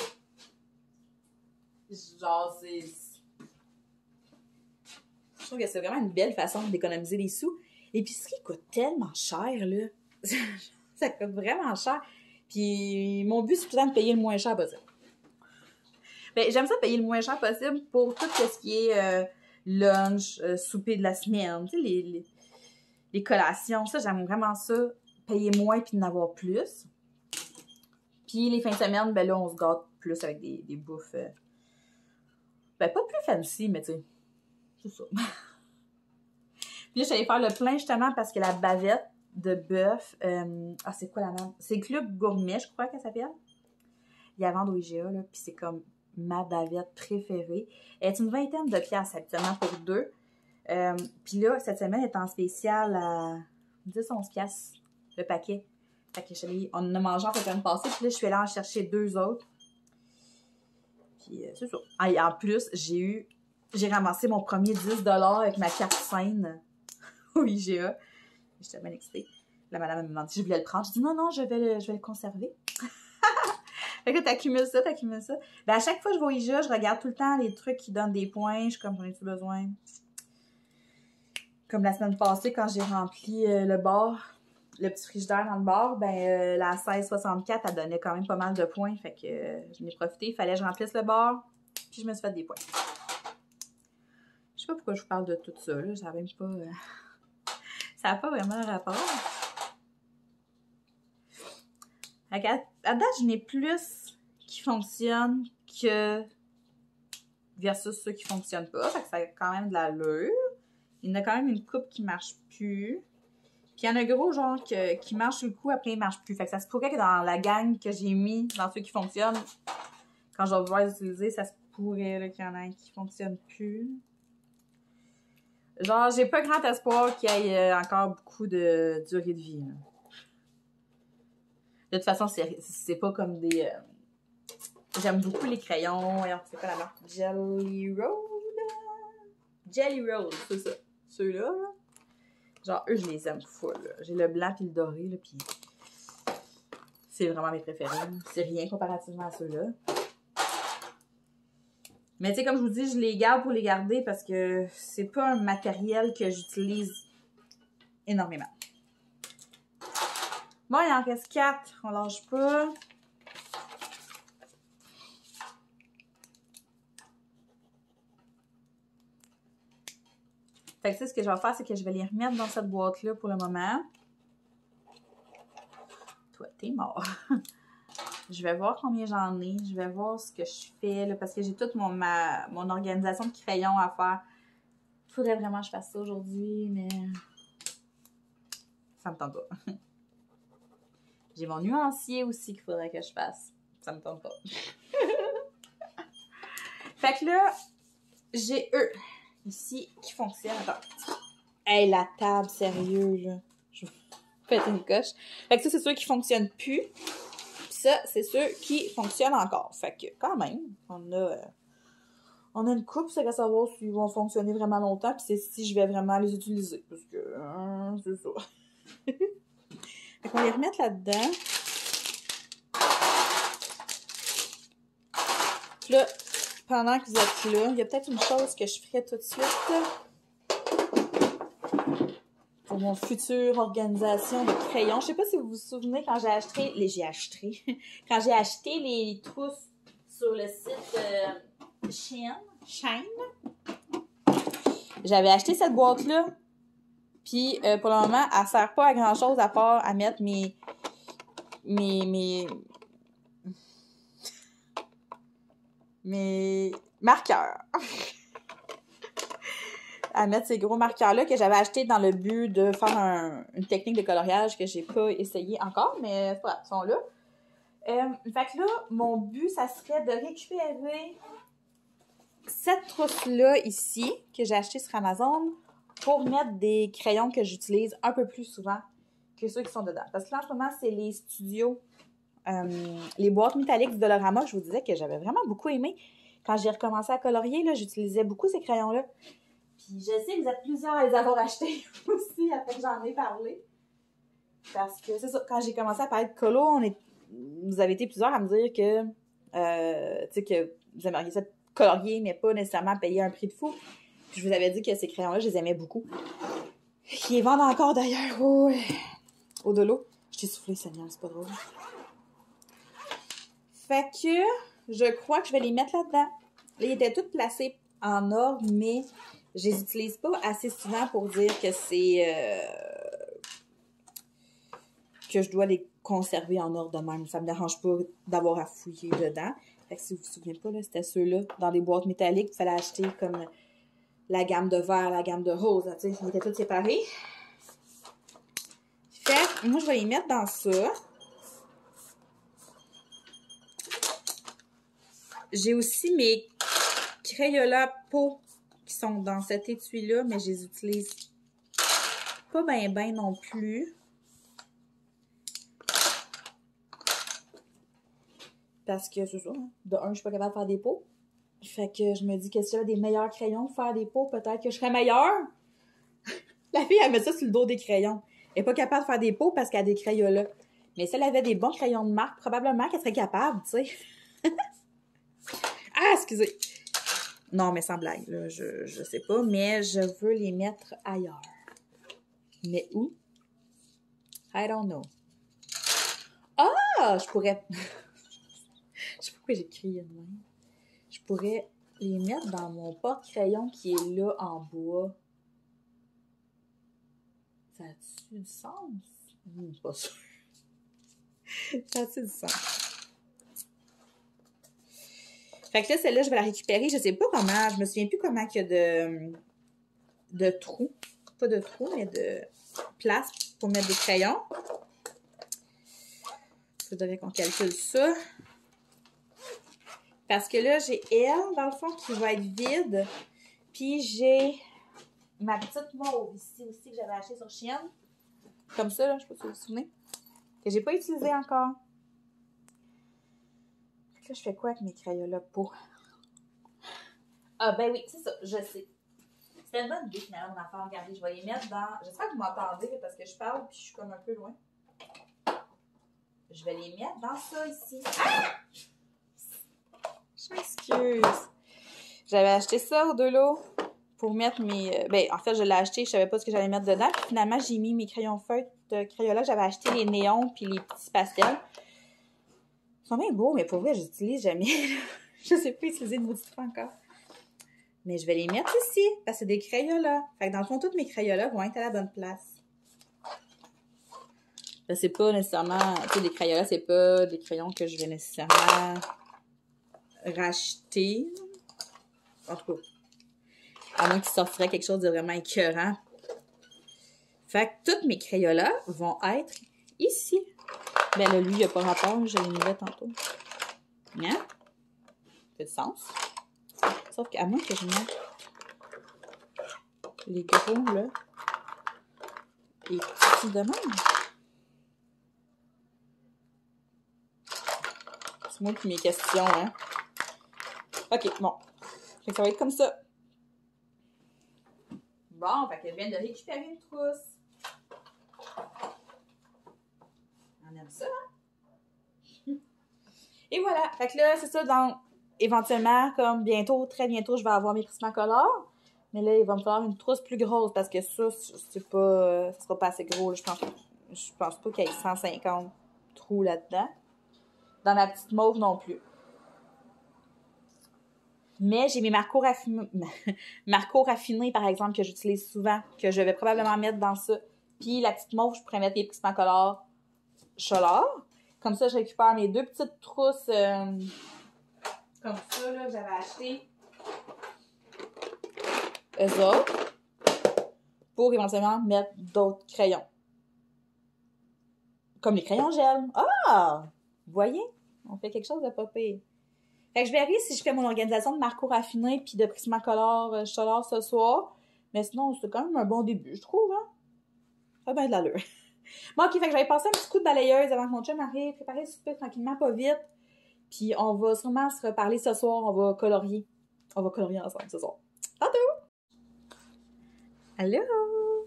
Genre, c'est... Je trouve que c'est vraiment une belle façon d'économiser des sous. L'épicerie coûte tellement cher, là. Ça coûte vraiment cher. Puis mon but, c'est tout le temps de payer le moins cher possible. Ben, j'aime ça payer le moins cher possible pour tout ce qui est lunch, souper de la semaine, tu sais, les collations. Ça, j'aime vraiment ça. Payer moins puis d'en avoir plus. Puis les fins de semaine, ben là, on se gâte plus avec des bouffes. Ben, pas plus fancy, mais tu sais, c'est ça. Puis là, j'allais faire le plein justement parce que la bavette de bœuf, c'est quoi la marque? C'est Club Gourmet, je crois qu'elle s'appelle. Il y a à vendre au IGA, là, puis c'est comme ma bavette préférée. Elle est une 20aine de piastres habituellement pour 2. Puis là, cette semaine, elle est en spécial à 10-11 piastres le paquet. Fait que on en a mangé en fin de passée, puis là, je suis allée en chercher 2 autres. Puis c'est ça. Ah, et en plus, j'ai ramassé mon premier 10$ avec ma carte scène au IGA. J'étais bien excitée. La madame m'a demandé si je voulais le prendre. Je dis non, je vais le conserver. Fait que t'accumules ça. Ben, à chaque fois que je vais au IGA, je regarde tout le temps les trucs qui donnent des points. Je suis comme, j'en ai-tu besoin? Comme la semaine passée, quand j'ai rempli le bar, le petit frigidaire dans le bar, ben la 1664, elle donnait quand même pas mal de points. Fait que j'en ai profité. Il fallait que je remplisse le bar. Puis je me suis fait des points. Je sais pas pourquoi je vous parle de tout ça, là. Ça n'a même pas... ça n'a pas vraiment rapport. À date, je n'ai plus qui fonctionnent que versus ceux qui ne fonctionnent pas. Fait que ça a quand même de l'allure. Il y en a quand même une couple qui ne marche plus. Puis il y en a un gros genre qui marche sur le coup, après il ne marche plus. Fait que ça se pourrait que dans la gang que j'ai mis dans ceux qui fonctionnent, quand je vais pouvoir les utiliser, ça se pourrait qu'il y en ait un qui ne fonctionne plus. Genre, j'ai pas grand espoir qu'il y ait encore beaucoup de durée de vie. Là. De toute façon, c'est pas comme des... J'aime beaucoup les crayons. C'est quoi la marque? Jelly Roll? Jelly Roll, c'est ça. Ceux-là, là. Genre, eux, je les aime full. J'ai le blanc puis le doré, là, puis c'est vraiment mes préférés. C'est rien comparativement à ceux-là. Mais tu sais, comme je vous dis, je les garde pour les garder parce que c'est pas un matériel que j'utilise énormément. Bon, il en reste 4. On lâche pas. Fait que ça, ce que je vais faire, c'est que je vais les remettre dans cette boîte-là pour le moment. Toi, t'es mort. Je vais voir combien j'en ai. Je vais voir ce que je fais, là, parce que j'ai toute mon organisation de crayons à faire. Il faudrait vraiment que je fasse ça aujourd'hui, mais ça me tente pas. J'ai mon nuancier aussi qu'il faudrait que je fasse. Ça me tente pas. Fait que là, j'ai eux ici qui fonctionnent. Attends. Hey, la table, sérieux, là. Je vais péter une coche. Fait que ça, c'est ceux qui fonctionnent plus. Ça, c'est ceux qui fonctionnent encore. Fait que, quand même, on a une coupe, c'est qu'à savoir s'ils vont fonctionner vraiment longtemps, puis c'est si je vais vraiment les utiliser. Parce que, c'est ça. Fait qu'on va les remettre là-dedans. Puis là, pendant que vous êtes là, il y a peut-être une chose que je ferai tout de suite. Pour mon future organisation de crayons. Je sais pas si vous vous souvenez quand j'ai acheté quand j'ai acheté les trousses sur le site Shein. J'avais acheté cette boîte-là. Puis pour le moment, elle sert pas à grand-chose à part à mettre mes marqueurs. À mettre ces gros marqueurs-là que j'avais achetés dans le but de faire une technique de coloriage que j'ai pas essayé encore, mais voilà, ils sont là. Fait que là, mon but, ça serait de récupérer cette trousse-là ici, que j'ai achetée sur Amazon, pour mettre des crayons que j'utilise un peu plus souvent que ceux qui sont dedans. Parce que là, en ce moment, c'est les studios, les boîtes métalliques du Dollarama, je vous disais que j'avais vraiment beaucoup aimé. Quand j'ai recommencé à colorier, là, j'utilisais beaucoup ces crayons-là. Puis je sais que vous êtes plusieurs à les avoir achetés aussi, après que j'en ai parlé. Parce que c'est ça, quand j'ai commencé à parler de colo, vous avez été plusieurs à me dire que, tu sais, que vous aimeriez ça colorier, mais pas nécessairement payer un prix de fou. Puis je vous avais dit que ces crayons-là, je les aimais beaucoup. Ils les vendent encore d'ailleurs au Dolo. Je t'ai soufflé, Seigneur, c'est pas drôle. Fait que je crois que je vais les mettre là-dedans. Là, ils étaient tous placés en ordre, mais je les utilise pas assez souvent pour dire que c'est que je dois les conserver en ordre de même. Ça me dérange pas d'avoir à fouiller dedans. Fait que si vous vous souvenez pas, là, c'était ceux-là dans des boîtes métalliques. Il fallait acheter comme la gamme de vert, la gamme de rose. Là, ils étaient tous séparés. Fait que moi, je vais les mettre dans ça. J'ai aussi mes Crayola peau qui sont dans cet étui-là, mais je les utilise pas ben non plus. Parce que c'est ça, hein? De un, je suis pas capable de faire des pots. Fait que je me dis que si j'avais des meilleurs crayons pour faire des pots, peut-être que je serais meilleure. La fille, elle met ça sur le dos des crayons. Elle est pas capable de faire des pots parce qu'elle a des Crayola. Mais si elle avait des bons crayons de marque, probablement qu'elle serait capable, tu sais. Ah, excusez. Non, mais sans blague, là, je sais pas, mais je veux les mettre ailleurs. Mais où? I don't know. Ah, je pourrais... Je sais pas pourquoi j'ai crié de même. Je pourrais les mettre dans mon porte-crayon qui est là en bois. Ça a-tu du sens? Pas sûr. Ça a-tu du sens? Fait que là, celle-là, je vais la récupérer. Je sais pas comment, je me souviens plus comment qu'il y a de trous. Pas de trous, mais de place pour mettre des crayons. Il faudrait qu'on calcule ça. Parce que là, j'ai elle, dans le fond, qui va être vide. Puis j'ai ma petite mauve ici aussi que j'avais achetée sur Shein. Comme ça, là, je sais pas si vous vous souvenez. Que j'ai pas utilisé encore. Fait que là, je fais quoi avec mes Crayola peau? Ah, ben oui, c'est ça, je sais. C'était une bonne idée, finalement, mon affaire. Regardez, je vais les mettre dans... J'espère que vous m'entendez, parce que je parle puis je suis comme un peu loin. Je vais les mettre dans ça, ici. Ah! Je m'excuse. J'avais acheté ça au Dolo pour mettre mes... Ben, en fait, je l'ai acheté, je savais pas ce que j'allais mettre dedans. Puis finalement, j'ai mis mes crayons feutres de Crayola. J'avais acheté les néons puis les petits pastels. Ils sont bien beaux, mais pour vrai, j'utilise jamais. Je sais pas utiliser de maudit fois encore. Mais je vais les mettre ici, parce que c'est des Crayolas. Fait que dans le fond, tous mes Crayolas vont être à la bonne place. Là, c'est pas nécessairement... Tu sais, des Crayolas, c'est pas des crayons que je vais nécessairement racheter. En tout cas, à moins qu'il sortirait quelque chose de vraiment écœurant. Fait que tous mes Crayolas vont être ici. Ben là, lui, il n'y a pas rapport, je l'ai mis tantôt. Hein? Ça fait du sens. Sauf qu'à moins que je mette les gros, là, et petits de même. C'est moi qui mes questions, hein? OK, bon. Fait que ça va être comme ça. Bon, fait que je viens de récupérer une trousse. On aime ça, hein? Et voilà. Fait que là, c'est ça. Donc, éventuellement, comme bientôt, très bientôt, je vais avoir mes Prismacolor. Mais là, il va me falloir une trousse plus grosse parce que ça, c'est pas... ça sera pas assez gros. Là. Je pense pas qu'il y ait 150 trous là-dedans. Dans la petite mauve non plus. Mais j'ai mes marcos raffinés, par exemple, que j'utilise souvent, que je vais probablement mettre dans ça. Puis la petite mauve, je pourrais mettre les Prismacolor Cholor. Comme ça, je récupère mes deux petites trousses comme ça, là, que j'avais acheté. Eux autres. Pour éventuellement mettre d'autres crayons. Comme les crayons gel. Ah! Vous voyez? On fait quelque chose de pas pire. Fait que je verrai si je fais mon organisation de marco raffiné puis de Prismacolor Cholor ce soir. Mais sinon, c'est quand même un bon début, je trouve, hein? Ça va bien de l'allure. Bon, ok, fait que j'avais passé un petit coup de balayeuse avant que mon chum arrive, préparer le souper tranquillement, pas vite. Puis on va sûrement se reparler ce soir, on va colorier. On va colorier ensemble ce soir. Tantôt! Allô!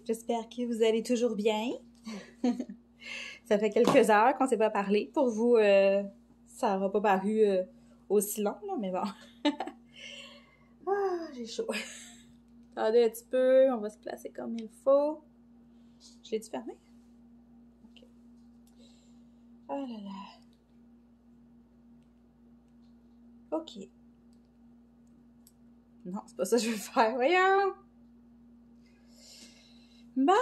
J'espère que vous allez toujours bien. Ça fait quelques heures qu'on ne s'est pas parlé. Pour vous, ça n'aura pas paru aussi long, là, mais bon. Ah, j'ai chaud. Attendez un petit peu, on va se placer comme il faut. Je l'ai-tu fermé? OK. Ah là là. OK. Non, c'est pas ça que je veux faire. Voyons! Bon!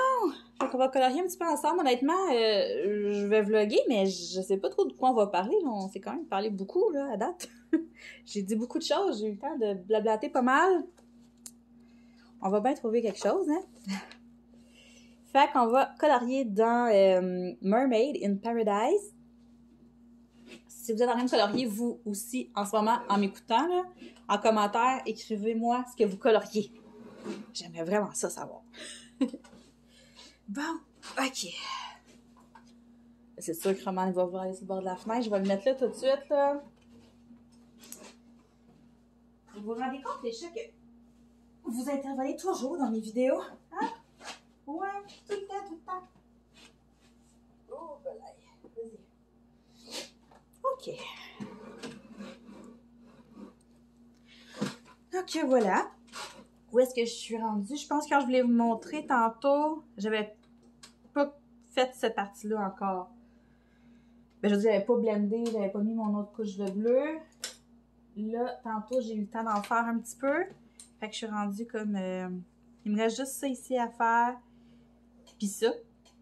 Fait qu'on va colorier un petit peu ensemble. Honnêtement, je vais vlogger, mais je sais pas trop de quoi on va parler. Là. On s'est quand même parlé beaucoup, là, à date. J'ai dit beaucoup de choses. J'ai eu le temps de blablater pas mal. On va bien trouver quelque chose, hein? Fait qu'on va colorier dans Mermaid in Paradise. Si vous êtes en train de colorier, vous aussi, en ce moment, en m'écoutant, là, en commentaire, écrivez-moi ce que vous coloriez. J'aimerais vraiment ça savoir. Bon, OK. C'est sûr que Roman va voir aller sur le bord de la fenêtre. Je vais le mettre là tout de suite, là. Vous vous rendez compte, les chats, que vous intervenez toujours dans mes vidéos? Hein? Ouais, tout le temps, tout le temps. Oh, voilà. Vas-y. OK. OK, voilà. Où est-ce que je suis rendue? Je pense que quand je voulais vous montrer tantôt, j'avais pas fait cette partie-là encore. Ben, je veux dire, j'avais pas blendé, j'avais pas mis mon autre couche de bleu. Là, tantôt, j'ai eu le temps d'en faire un petit peu. Fait que je suis rendue comme... il me reste juste ça ici à faire. Puis ça,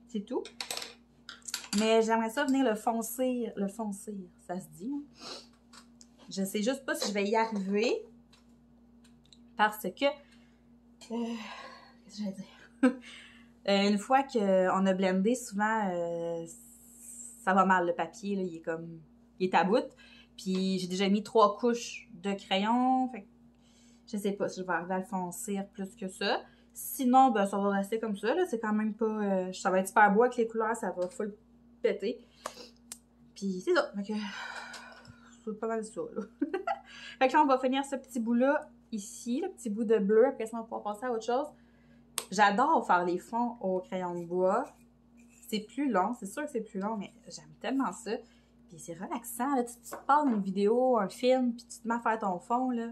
c'est tout. Mais j'aimerais ça venir le foncir. Le foncir, ça se dit. Hein? Je sais juste pas si je vais y arriver. Parce que... qu'est-ce que je vais dire? Une fois qu'on a blendé, souvent, ça va mal, le papier. Là, il est comme... Il est à bout. Puis j'ai déjà mis 3 couches de crayon. Fait que je sais pas si je vais arriver à le foncir plus que ça. Sinon, ben, ça va rester comme ça. C'est quand même pas... ça va être super beau avec les couleurs. Ça va full péter. Puis c'est ça. Fait que... c'est pas mal ça, là. Fait que là, on va finir ce petit bout-là ici. Le petit bout de bleu. Après ça, on va pouvoir passer à autre chose. J'adore faire les fonds au crayon de bois. C'est plus long. C'est sûr que c'est plus long, mais j'aime tellement ça. Puis c'est relaxant, là. Tu te parles d'une vidéo, un film, puis tu te mets à faire ton fond, là.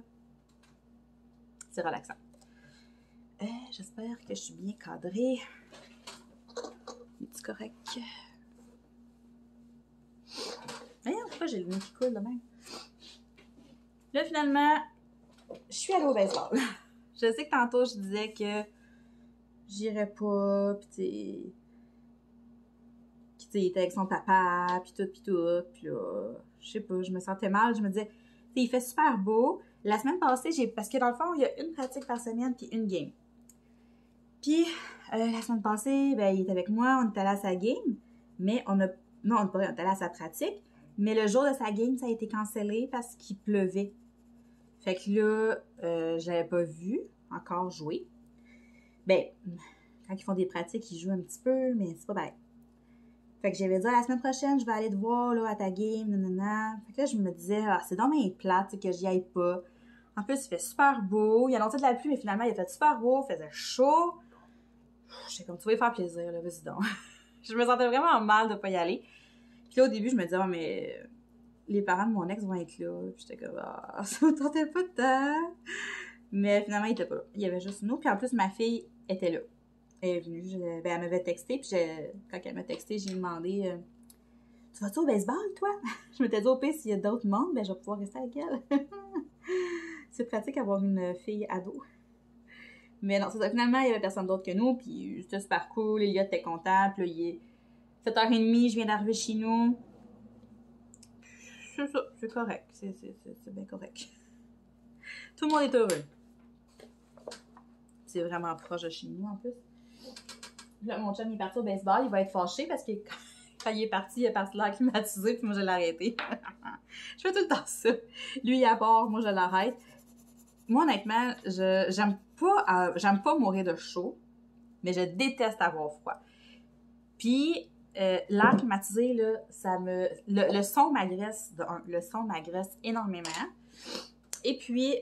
C'est relaxant. J'espère que je suis bien cadrée. C'est correct. Voyons, pourquoi j'ai le nez qui coule de même? Là, finalement, je suis allée au baseball. Je sais que tantôt, je disais que j'irais pas, pis tu sais, il était avec son papa, pis tout, pis là, je sais pas, je me sentais mal, je me disais, tu sais, il fait super beau. La semaine passée, parce que dans le fond, il y a une pratique par semaine puis une game. Puis, la semaine passée, ben, il était avec moi, on était allé à sa game, mais non, on est allé à sa pratique, mais le jour de sa game, ça a été cancellé parce qu'il pleuvait. Fait que là, je l'avais pas vu encore jouer. Ben, quand ils font des pratiques, ils jouent un petit peu, mais c'est pas bête. Fait que j'avais dit, la semaine prochaine, je vais aller te voir là, à ta game, nanana. Fait que là, je me disais, c'est dommage plate que j'y aille pas. En plus, il fait super beau. Il a annoncé de la pluie, mais finalement, il a fait super beau, il faisait chaud. J'étais comme, tu vas y faire plaisir, là, vas-y donc. Je me sentais vraiment mal de pas y aller. Puis là, au début, je me disais, mais les parents de mon ex vont être là. Puis j'étais comme, ça me tentait pas de temps. Mais finalement, il était pas là. Il y avait juste nous. Puis en plus, ma fille était là. Elle est venue, elle m'avait texté. Puis quand elle m'a texté, j'ai demandé, tu vas-tu au baseball, toi? Je m'étais dit, au pire, s'il y a d'autres mondes, ben, je vais pouvoir rester avec elle. C'est pratique d'avoir une fille ado. Mais non, c'est ça. Finalement, il y avait personne d'autre que nous, puis c'était super cool. Elliot était content, puis là, il est 7h30, je viens d'arriver chez nous. C'est ça, c'est correct. C'est bien correct. Tout le monde est heureux. C'est vraiment proche de chez nous, en plus. Là, mon chum, il est parti au baseball, il va être fâché parce que quand il est parti l'air climatisé, puis moi, je l'ai arrêté. Je fais tout le temps ça. Lui, il aborde, moi, je l'arrête. Moi, honnêtement, j'aime pas mourir de chaud, mais je déteste avoir froid. Puis, l'air climatisé, là, le son m'agresse, le son m'agresse énormément. Et puis,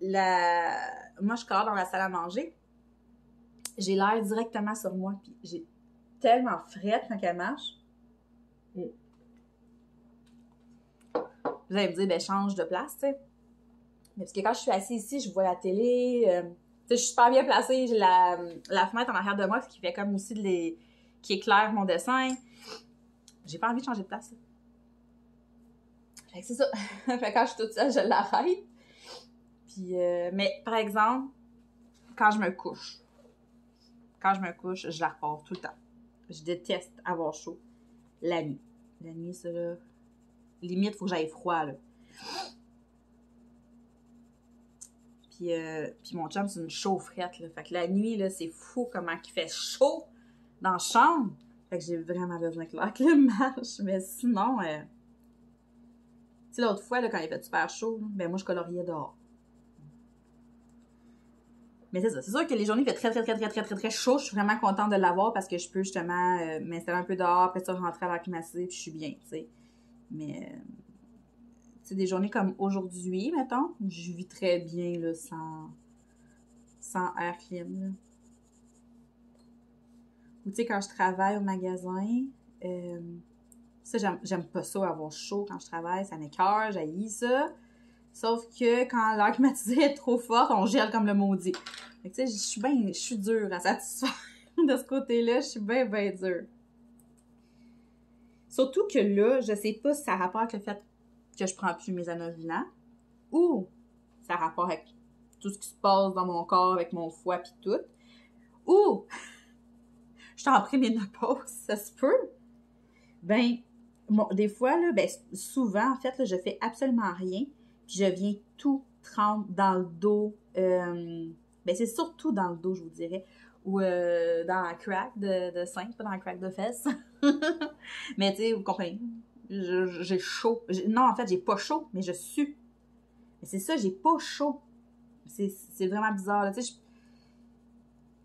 moi, je cours dans la salle à manger. J'ai l'air directement sur moi, puis j'ai tellement frette quand elle marche. Vous allez me dire, ben, change de place, tu sais. Mais parce que quand je suis assise ici, je vois la télé. Tu sais, je suis super bien placée. J'ai la fenêtre en arrière de moi, ce qui fait comme aussi qui éclaire mon dessin. J'ai pas envie de changer de place. Là. Fait que c'est ça. Fait que quand je suis toute seule, je l'arrête. Puis, mais par exemple, quand je me couche, je la repars tout le temps. Je déteste avoir chaud la nuit. La nuit, ça là. Limite, faut que j'aille froid, là. Puis mon chum, c'est une chaufferette, là. Fait que la nuit, là, c'est fou comment il fait chaud dans la chambre. Fait que j'ai vraiment besoin que l'air marche. Mais sinon, tu sais, l'autre fois, là, quand il fait super chaud, ben moi, je coloriais dehors. Mais c'est ça. C'est sûr que les journées, il fait très chaud. Je suis vraiment contente de l'avoir parce que je peux justement m'installer un peu dehors, après ça, rentrer à l'air climatisé, puis je suis bien, tu sais. Mais, tu sais, des journées comme aujourd'hui, mettons, je vis très bien, là, sans air clim, là. Ou tu sais, quand je travaille au magasin, ça, j'aime pas ça, avoir chaud quand je travaille, ça m'écoeure, j'haïs ça. Sauf que quand l'air climatisé est trop fort, on gèle comme le maudit. Fait que tu sais, je suis dure à satisfaire de ce côté-là, je suis bien dure. Surtout que là, je sais pas si ça a rapport avec le fait que je prends plus mes anovolants ou ça a rapport avec tout ce qui se passe dans mon corps, avec mon foie pis tout. Ou je suis en préménopause, ça se peut. Ben, des fois, là, ben, souvent, en fait, là, je fais absolument rien. Puis je viens tout tremper dans le dos. Ben, c'est surtout dans le dos, je vous dirais. Ou dans la craque de sein, pas dans la craque de fesses. Mais tu sais, vous comprenez. J'ai chaud. Non, en fait, j'ai pas chaud, mais je sue. Mais c'est ça, j'ai pas chaud. C'est vraiment bizarre, là. Tu sais,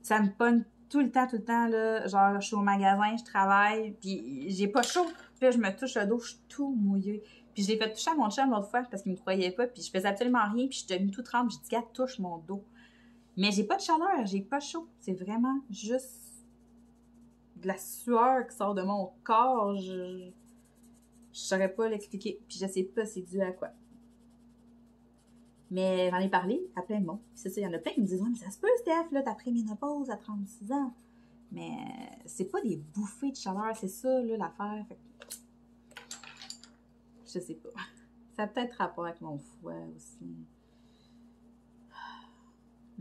ça me pogne tout le temps, là. Genre, je suis au magasin, je travaille, puis j'ai pas chaud. Puis là, je me touche le dos, je suis tout mouillée. Puis je l'ai fait toucher à mon chum l'autre fois parce qu'il me croyait pas, puis je faisais absolument rien, puis je suis devenue tout trempe, j'ai dit, gars, touche mon dos. Mais j'ai pas de chaleur, j'ai pas chaud. C'est vraiment juste de la sueur qui sort de mon corps. Je saurais pas l'expliquer, puis je sais pas c'est dû à quoi. Mais j'en ai parlé à plein de monde. C'est ça, il y en a plein qui me disent, ouais, mais ça se peut, Steph, là, t'as pris ménopause à 36 ans. Mais c'est pas des bouffées de chaleur, c'est ça, là, l'affaire. Fait que... je sais pas. Ça a peut-être rapport avec mon foie aussi.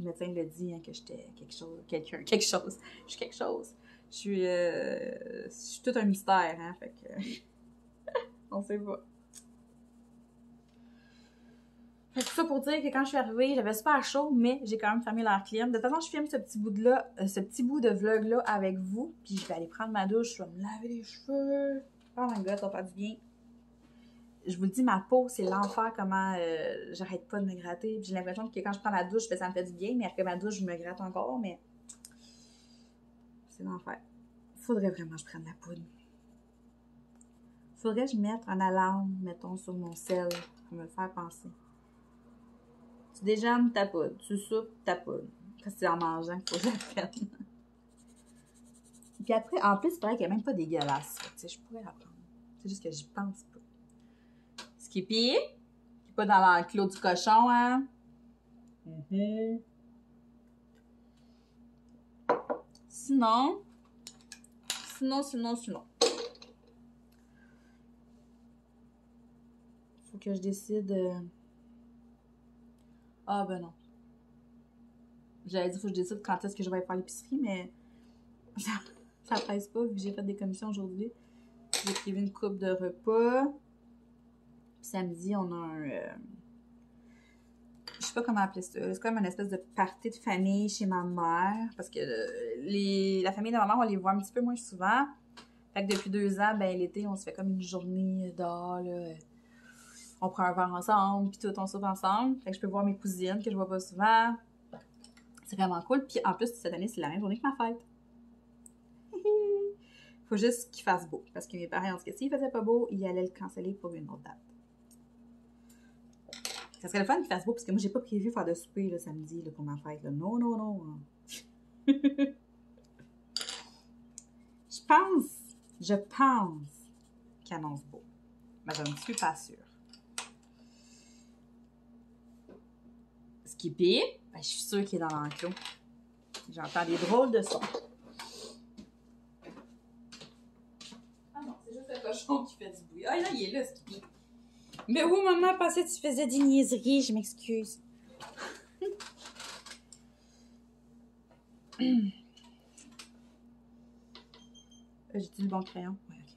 Le médecin l'a dit, hein, que j'étais quelque chose. Quelque chose. Je suis quelque chose. Je suis tout un mystère, hein, fait que... on sait pas. Fait que ça pour dire que quand je suis arrivée, j'avais super chaud, mais j'ai quand même fermé l'air clim. De toute façon, je filme ce petit bout de vlog-là avec vous, puis je vais aller prendre ma douche, je vais me laver les cheveux. Oh my god, ça va faire du bien. Je vous le dis, ma peau, c'est l'enfer, comment j'arrête pas de me gratter. J'ai l'impression que quand je prends la douche, ça me fait du bien, mais après ma douche, je me gratte encore, mais c'est l'enfer. Faudrait vraiment que je prenne la poudre. Faudrait que je mette un alarme, mettons, sur mon sel, pour me le faire penser. Tu déjeunes, ta poudre. Tu soupes, ta poudre. Parce que c'est en mangeant qu'il faut que je la prenne. Puis après, en plus, c'est vrai qu'elle n'est même pas dégueulasse. Tu sais, je pourrais la prendre. C'est juste que j'y pense pas. Skippy, qui n'est pas dans l'enclos du cochon, hein? Sinon. Faut que je décide. Ah, ben non. J'allais dire, faut que je décide quand est-ce que je vais faire l'épicerie, mais ça presse pas, vu que j'ai fait des commissions aujourd'hui. J'ai prévu une coupe de repas. Puis samedi, on a un... je sais pas comment appeler ça. C'est comme une espèce de party de famille chez ma mère. Parce que la famille de ma mère, on les voit un petit peu moins souvent. Fait que depuis 2 ans, ben l'été, on se fait comme une journée dehors, là. On prend un verre ensemble, puis tout, on soupe ensemble. Fait que je peux voir mes cousines que je vois pas souvent. C'est vraiment cool. Puis en plus, cette année, c'est la même journée que ma fête. Faut juste qu'il fasse beau. Parce que mes parents ont dit que s'il faisait pas beau, ils allaient le canceller pour une autre date. Ça serait le fun qu'il fasse beau, parce que moi, j'ai pas prévu faire de souper le samedi là, pour ma fête. Là. Non. Je pense qu'il annonce beau. Mais je ne suis pas sûre. Skippy, ben, je suis sûre qu'il est dans l'enclos. J'entends des drôles de sons. Ah non, c'est juste le cochon qui fait du bruit. Ah là, il est là, Skippy. Mais oui, maman pensait que tu faisais des niaiseries, je m'excuse. J'ai-tu le bon crayon? Ouais, ok.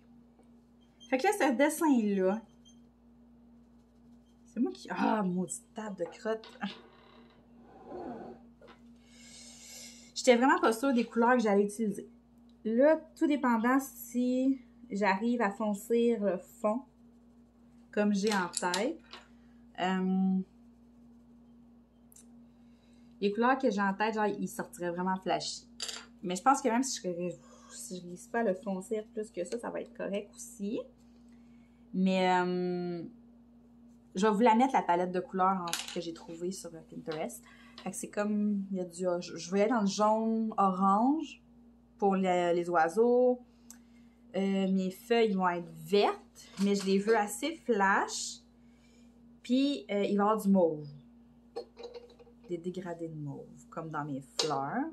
Fait que là, ce dessin-là, c'est moi qui... Ah, maudite table de crotte. J'étais vraiment pas sûre des couleurs que j'allais utiliser. Là, tout dépendant si j'arrive à foncir le fond, comme j'ai en tête. Les couleurs que j'ai en tête, genre, ils sortiraient vraiment flashy. Mais je pense que même si je réussis pas à le foncir plus que ça va être correct aussi. Mais je vais vous la mettre, la palette de couleurs que j'ai trouvée sur Pinterest. Fait que c'est comme, il y a du... Je vais aller dans le jaune-orange pour les oiseaux. Mes feuilles vont être vertes, mais je les veux assez flash. Puis, il va y avoir du mauve. Des dégradés de mauve, comme dans mes fleurs.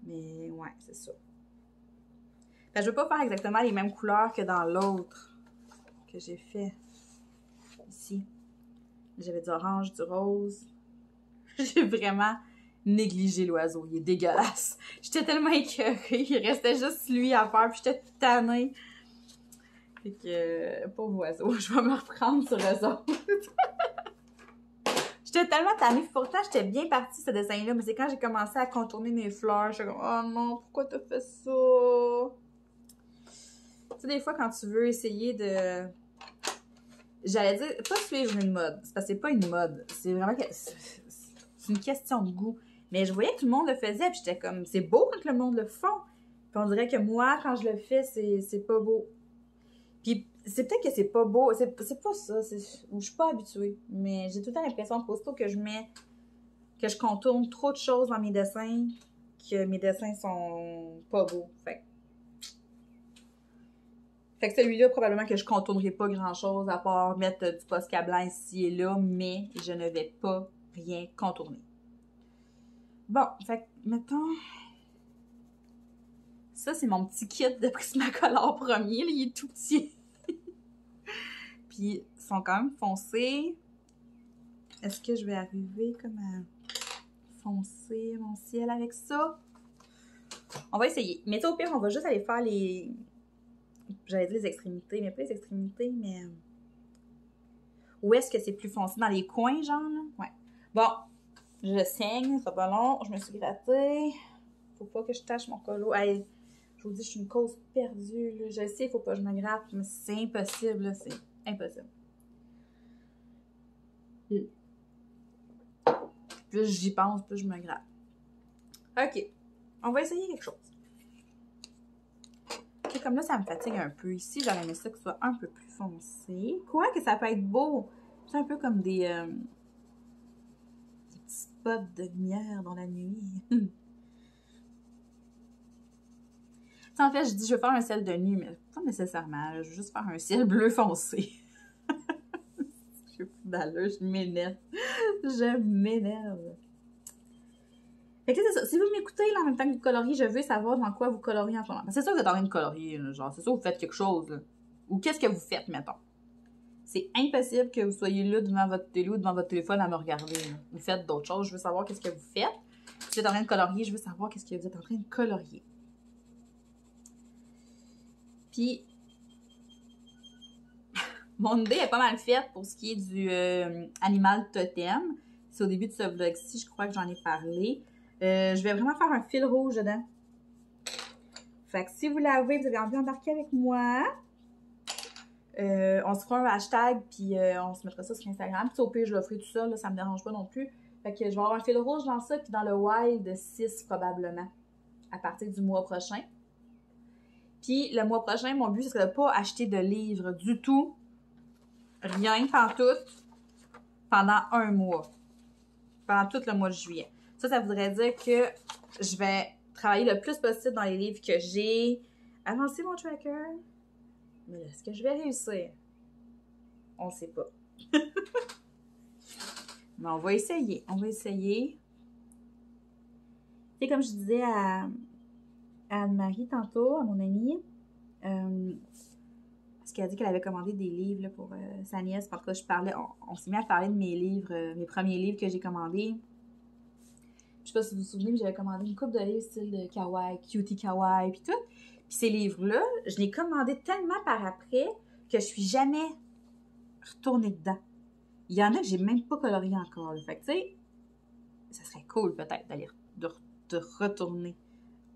Mais, ouais, c'est ça. Fait que je veux pas faire exactement les mêmes couleurs que dans l'autre que j'ai fait ici. J'avais du orange, du rose. J'ai vraiment négligé l'oiseau. Il est dégueulasse. J'étais tellement écœurée. Il restait juste lui à faire, puis j'étais tannée. Fait que, pauvre oiseau, je vais me reprendre sur eux autres. J'étais tellement tannée. Pourtant, j'étais bien partie, ce dessin-là, mais c'est quand j'ai commencé à contourner mes fleurs, j'étais comme, oh non, pourquoi t'as fait ça? Tu sais, des fois, quand tu veux essayer de... J'allais dire, pas suivre une mode. C'est parce que c'est pas une mode. C'est vraiment que... C'est une question de goût. Mais je voyais que tout le monde le faisait, puis j'étais comme, c'est beau quand le monde le fait. Puis on dirait que moi, quand je le fais, c'est pas beau. Puis c'est peut-être que c'est pas beau, c'est pas ça, je suis pas habituée. Mais j'ai tout le temps l'impression qu'aussitôt que je contourne trop de choses dans mes dessins, que mes dessins sont pas beaux. Fait que celui-là, probablement que je contournerai pas grand-chose à part mettre du Posca blanc ici et là, mais je ne vais pas rien contourner. Bon, fait que, mettons... Ça, c'est mon petit kit de Prismacolor premier, là, il est tout petit. Puis, ils sont quand même foncés. Est-ce que je vais arriver comme à... foncé, mon ciel, avec ça. On va essayer. Mais au pire, on va juste aller faire les... J'allais dire les extrémités, mais pas les extrémités, mais... Où est-ce que c'est plus foncé? Dans les coins, genre, là? Ouais. Bon, je saigne, ça va pas long. Je me suis grattée. Faut pas que je tâche mon colo. Hey, je vous dis, je suis une cause perdue, là. Je sais, faut pas que je me gratte, mais c'est impossible, là. C'est impossible. Plus j'y pense, plus je me gratte. OK. On va essayer quelque chose. Et comme là, ça me fatigue un peu. Ici, j'aurais aimé ça que ce soit un peu plus foncé. Quoi que ça peut être beau. C'est un peu comme des petits spots de lumière dans la nuit. En fait, je dis je vais faire un ciel de nuit, mais pas nécessairement. Je veux juste faire un ciel bleu foncé. Je suis plus d'allure, je m'énerve. Je m'énerve. Fait que c'est ça. Si vous m'écoutez là, en même temps que vous coloriez, je veux savoir dans quoi vous coloriez en ce moment. C'est sûr que vous êtes en train de colorier, là, genre, c'est sûr que vous faites quelque chose. Là. Ou qu'est-ce que vous faites, mettons. C'est impossible que vous soyez là devant votre télé ou devant votre téléphone à me regarder. Là. Vous faites d'autres choses. Je veux savoir qu'est-ce que vous faites. Si vous êtes en train de colorier, je veux savoir qu'est-ce que vous êtes en train de colorier. Puis, mon idée est pas mal faite pour ce qui est du animal totem. C'est au début de ce vlog-ci, je crois que j'en ai parlé. Je vais vraiment faire un fil rouge dedans. Fait que si vous l'avez, vous avez envie d'embarquer avec moi, on se fera un hashtag, puis on se mettra ça sur Instagram. Puis au pire, je le ferai tout seul, là, ça me dérange pas non plus. Fait que je vais avoir un fil rouge dans ça, puis dans le wild 6 probablement, à partir du mois prochain. Puis le mois prochain, mon but, ce serait de pas acheter de livres du tout, rien, pantoute, pendant un mois. Pendant tout le mois de juillet. Ça voudrait dire que je vais travailler le plus possible dans les livres que j'ai. Avancer mon tracker. Mais est-ce que je vais réussir? On ne sait pas. Mais on va essayer. On va essayer. C'est comme je disais à Anne-Marie tantôt, à mon amie, parce qu'elle a dit qu'elle avait commandé des livres là, pour sa nièce. Parce que je parlais, on s'est mis à parler de mes livres, mes premiers livres que j'ai commandés. Je sais pas si vous vous souvenez, mais j'avais commandé une couple de livres style de kawaii, cutie kawaii, puis tout. Puis ces livres-là, je les commandais tellement par après que je suis jamais retournée dedans. Il y en a que j'ai même pas colorié encore. Là. Fait que, tu sais, ça serait cool peut-être d'aller de retourner.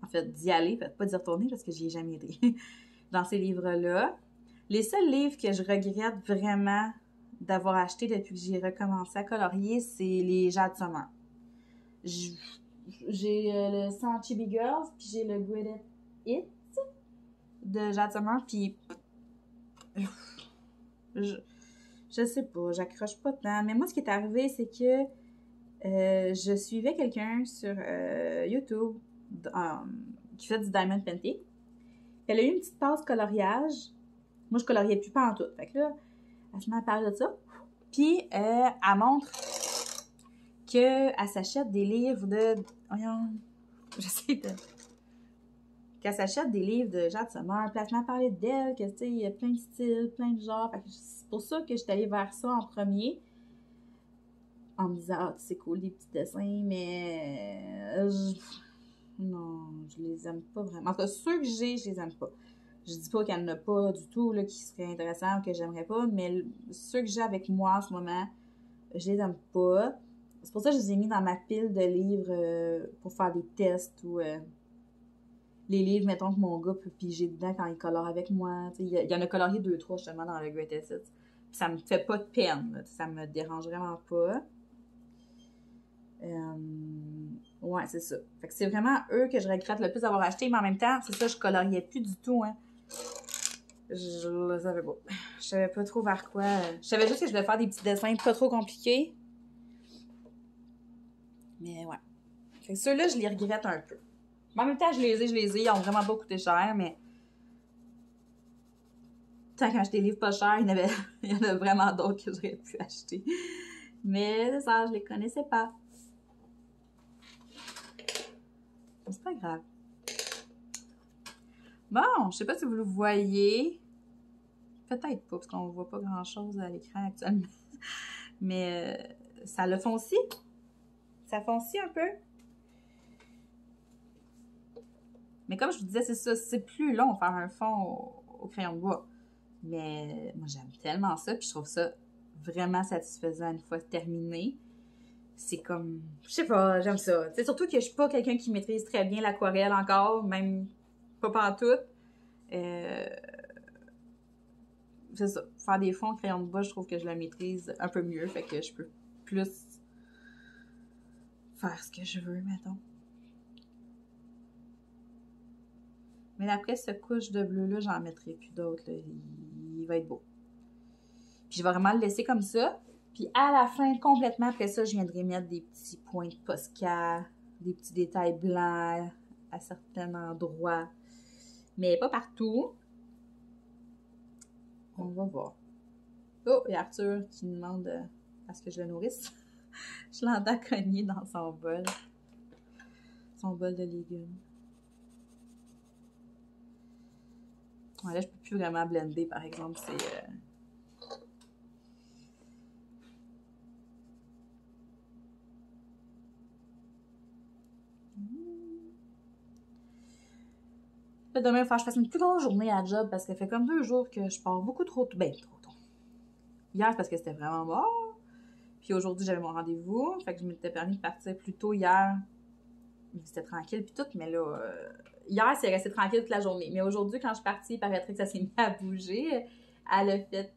En fait, d'y aller, peut-être pas d'y retourner parce que j'y ai jamais été. Dans ces livres-là. Les seuls livres que je regrette vraiment d'avoir acheté depuis que j'ai recommencé à colorier, c'est les Jade Summer. J'ai le Sans Chibi Girls, puis j'ai le Great It de Jade Summer, puis je sais pas, j'accroche pas tant. Mais moi, ce qui est arrivé, c'est que je suivais quelqu'un sur YouTube qui fait du Diamond Painting. Elle a eu une petite passe coloriage. Moi, je coloriais plus pas en tout. Fait que là, elle se met à parler de ça. Puis, elle montre qu'elle s'achète des livres de... Voyons, j'essaie de... Qu'elle s'achète des livres de Jade Summer. Puis, elle se met à parler d'elle, que, tu sais, il y a plein de styles, plein de genres. Fait que c'est pour ça que je suis allée vers ça en premier. En me disant, ah, c'est cool, des petits dessins, mais... Non, je les aime pas vraiment. En tout cas, ceux que j'ai, je les aime pas. Je dis pas qu'il n'y en a pas du tout là, qui seraient intéressants ou que j'aimerais pas, mais ceux que j'ai avec moi en ce moment, je les aime pas. C'est pour ça que je les ai mis dans ma pile de livres pour faire des tests ou les livres, mettons, que mon gars peut piger dedans quand il colore avec moi. Il y en a colorié 2-3 justement dans le Greatest Hits. Ça me fait pas de peine, là, ça me dérange vraiment pas. Ouais, c'est ça. Fait que c'est vraiment eux que je regrette le plus d'avoir acheté, mais en même temps, c'est ça, je coloriais plus du tout, hein. Je le savais pas. Je savais pas trop vers quoi. Je savais juste que je voulais faire des petits dessins pas trop compliqués. Mais ouais. Fait que ceux-là, je les regrette un peu. Mais en même temps, je les ai. Ils ont vraiment pas coûté cher, mais... Tant qu'à acheter des livres pas chers, il y en a vraiment d'autres que j'aurais pu acheter. Mais ça, je les connaissais pas. C'est pas grave. Bon, je sais pas si vous le voyez. Peut-être pas, parce qu'on voit pas grand-chose à l'écran actuellement. Mais ça le foncé. Ça foncit un peu. Mais comme je vous disais, c'est ça, c'est plus long faire un fond au crayon de bois. Mais moi, j'aime tellement ça, puis je trouve ça vraiment satisfaisant une fois terminé. C'est comme, je sais pas, j'aime ça. T'sais, surtout que je suis pas quelqu'un qui maîtrise très bien l'aquarelle encore, même pas pantoute. C'est ça, faire des fonds au crayon de bois, je trouve que je la maîtrise un peu mieux, fait que je peux plus faire ce que je veux, mettons. Mais après cette couche de bleu-là, j'en mettrai plus d'autres. Il va être beau. Puis je vais vraiment le laisser comme ça. Puis à la fin, complètement après ça, je viendrai mettre des petits points de Posca, des petits détails blancs à certains endroits. Mais pas partout. On va voir. Oh, il y a Arthur qui demande à ce que je le nourrisse. Je l'entends cogner dans son bol. Son bol de légumes. Ouais, là, je peux plus vraiment blender, par exemple. C'est... Là, demain, il va falloir que je fasse une plus grosse journée à la job parce que ça fait comme 2 jours que je pars beaucoup trop tôt. Ben, trop tôt. Hier, parce que c'était vraiment mort. Puis aujourd'hui, j'avais mon rendez-vous. Fait que je m'étais permis de partir plus tôt hier. C'était tranquille puis tout, mais là... Hier, c'est resté tranquille toute la journée. Mais aujourd'hui, quand je suis partie, il paraîtrait que ça s'est mis à bouger. Elle a fait...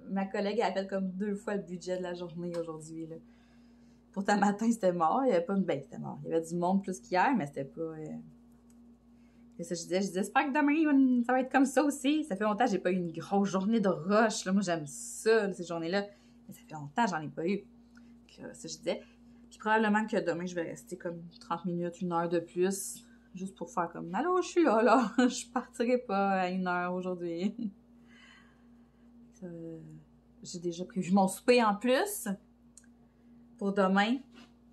ma collègue a fait comme 2 fois le budget de la journée aujourd'hui, là. Pourtant, matin, c'était mort. Il y avait pas... Ben, c'était mort. Il y avait du monde plus qu'hier, mais c'était pas... C'est ça, je disais, j'espère que demain, ça va être comme ça aussi. Ça fait longtemps que j'ai pas eu une grosse journée de rush. Là. Moi, j'aime ça, ces journées-là. Mais ça fait longtemps que j'en ai pas eu. C'est ça, je disais. Puis probablement que demain, je vais rester comme 30 minutes, 1 heure de plus. Juste pour faire comme, allô, je suis là, là. Je partirai pas à 1 heure aujourd'hui. J'ai déjà prévu mon souper en plus. Pour demain,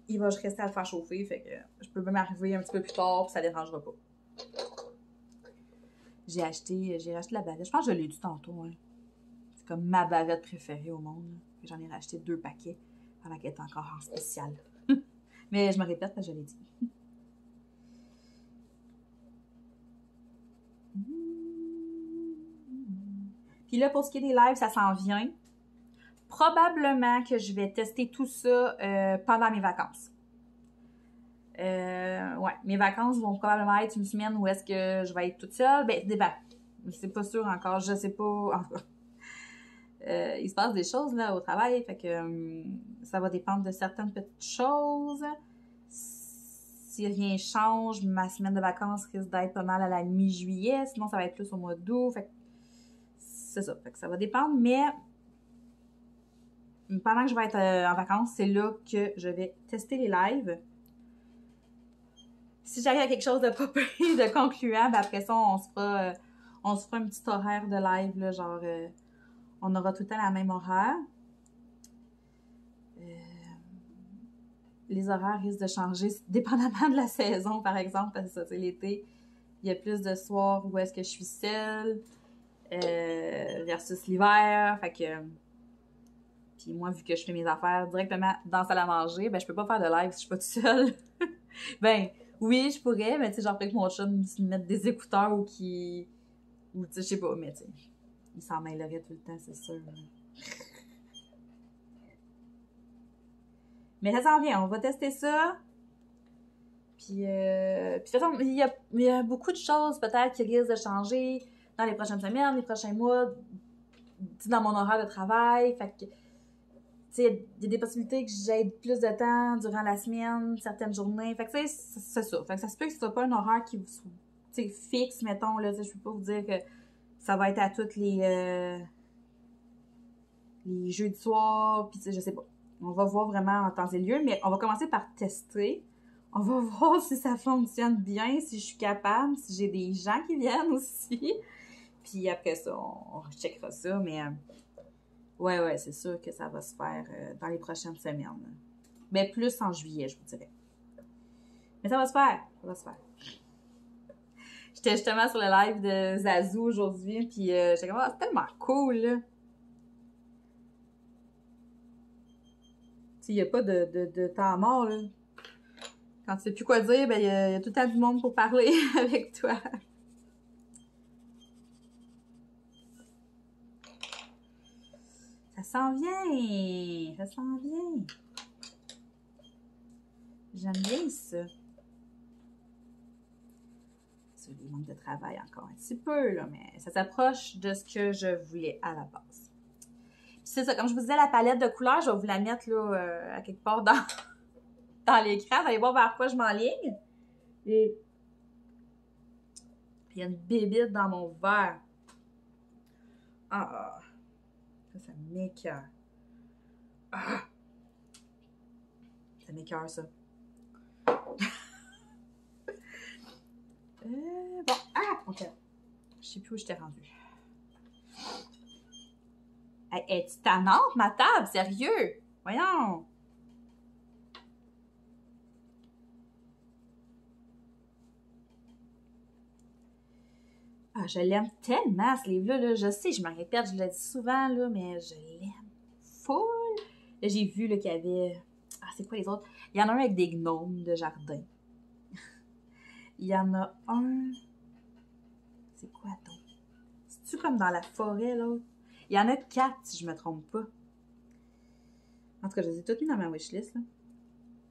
il va juste rester à le faire chauffer. Fait que je peux même arriver un petit peu plus tard, puis ça dérangera pas. J'ai acheté la bavette. Je pense que je l'ai dit tantôt. Hein. C'est comme ma bavette préférée au monde. J'en ai racheté 2 paquets pendant qu'elle est encore en spécial. Mais je me répète, mais je l'ai dit. Puis là, pour ce qui est des lives, ça s'en vient. Probablement que je vais tester tout ça pendant mes vacances. Ouais, mes vacances vont probablement être une semaine où est-ce que je vais être toute seule. Ben, c'est pas sûr encore, je sais pas. En tout cas, il se passe des choses là au travail, fait que ça va dépendre de certaines petites choses. Si rien change, ma semaine de vacances risque d'être pas mal à la mi-juillet, sinon ça va être plus au mois d'août. Fait que c'est ça, fait que ça va dépendre, mais pendant que je vais être en vacances, c'est là que je vais tester les lives. Si j'arrive à quelque chose de pas pire, de concluant, ben après ça, on se fera un petit horaire de live, là, genre, on aura tout le temps la même horaire. Les horaires risquent de changer dépendamment de la saison, par exemple, parce que ça, c'est l'été, il y a plus de soirs où est-ce que je suis seule, versus l'hiver, fait que... Puis moi, vu que je fais mes affaires directement dans la salle à manger, ben je peux pas faire de live si je suis pas toute seule. Ben... Oui, je pourrais, mais tu sais, genre, peut-être que mon chum me mette des écouteurs ou tu sais, je sais pas, mais tu sais, il s'en mêlerait tout le temps, c'est sûr. Mais ça s'en vient, on va tester ça. Puis de toute façon, il y a beaucoup de choses peut-être qui risquent de changer dans les prochaines semaines, les prochains mois, dans mon horaire de travail. Fait que, tu sais, il y a des possibilités que j'aide plus de temps durant la semaine, certaines journées. Fait que, tu sais, c'est ça. Fait que ça se peut que ce soit pas un horaire qui vous soit, tu sais, fixe, mettons, là. Tu sais, je peux pas vous dire que ça va être à toutes les jeudis soirs, puis tu sais, je sais pas. On va voir vraiment en temps et lieu, mais on va commencer par tester. On va voir si ça fonctionne bien, si je suis capable, si j'ai des gens qui viennent aussi. Puis après ça, on recheckera ça, mais... Ouais, c'est sûr que ça va se faire dans les prochaines semaines. Mais plus en juillet, je vous dirais. Mais ça va se faire. J'étais justement sur le live de Zazu aujourd'hui, puis j'étais comme, c'est tellement cool, là. il n'y a pas de temps mort, là. Quand tu sais plus quoi dire, ben, il y a tout le temps du monde pour parler avec toi. Ça s'en vient! Ça s'en vient! J'aime bien ça. C'est des manques de travail encore un petit peu, là, mais ça s'approche de ce que je voulais à la base. C'est ça, comme je vous disais, la palette de couleurs, je vais vous la mettre là, à quelque part dans l'écran. Vous allez voir vers quoi je m'enligne. Et il y a une bébite dans mon verre. Ah! Ça m'écoeure. Ah! Ça m'écoeure, ça. Bon. Ah! OK. Je sais plus où je t'ai rendue. Hey, es-tu tannante, ma table? Sérieux? Voyons! Ah, je l'aime tellement, ce livre-là. Là. Je sais, je me répète, je le dis souvent, là, mais je l'aime full. Là, j'ai vu qu'il y avait... Ah, c'est quoi les autres? Il y en a un avec des gnomes de jardin. Il y en a un... C'est quoi, donc? C'est-tu comme dans la forêt, l'autre? Il y en a 4, si je me trompe pas. En tout cas, je les ai toutes mis dans ma wishlist, là.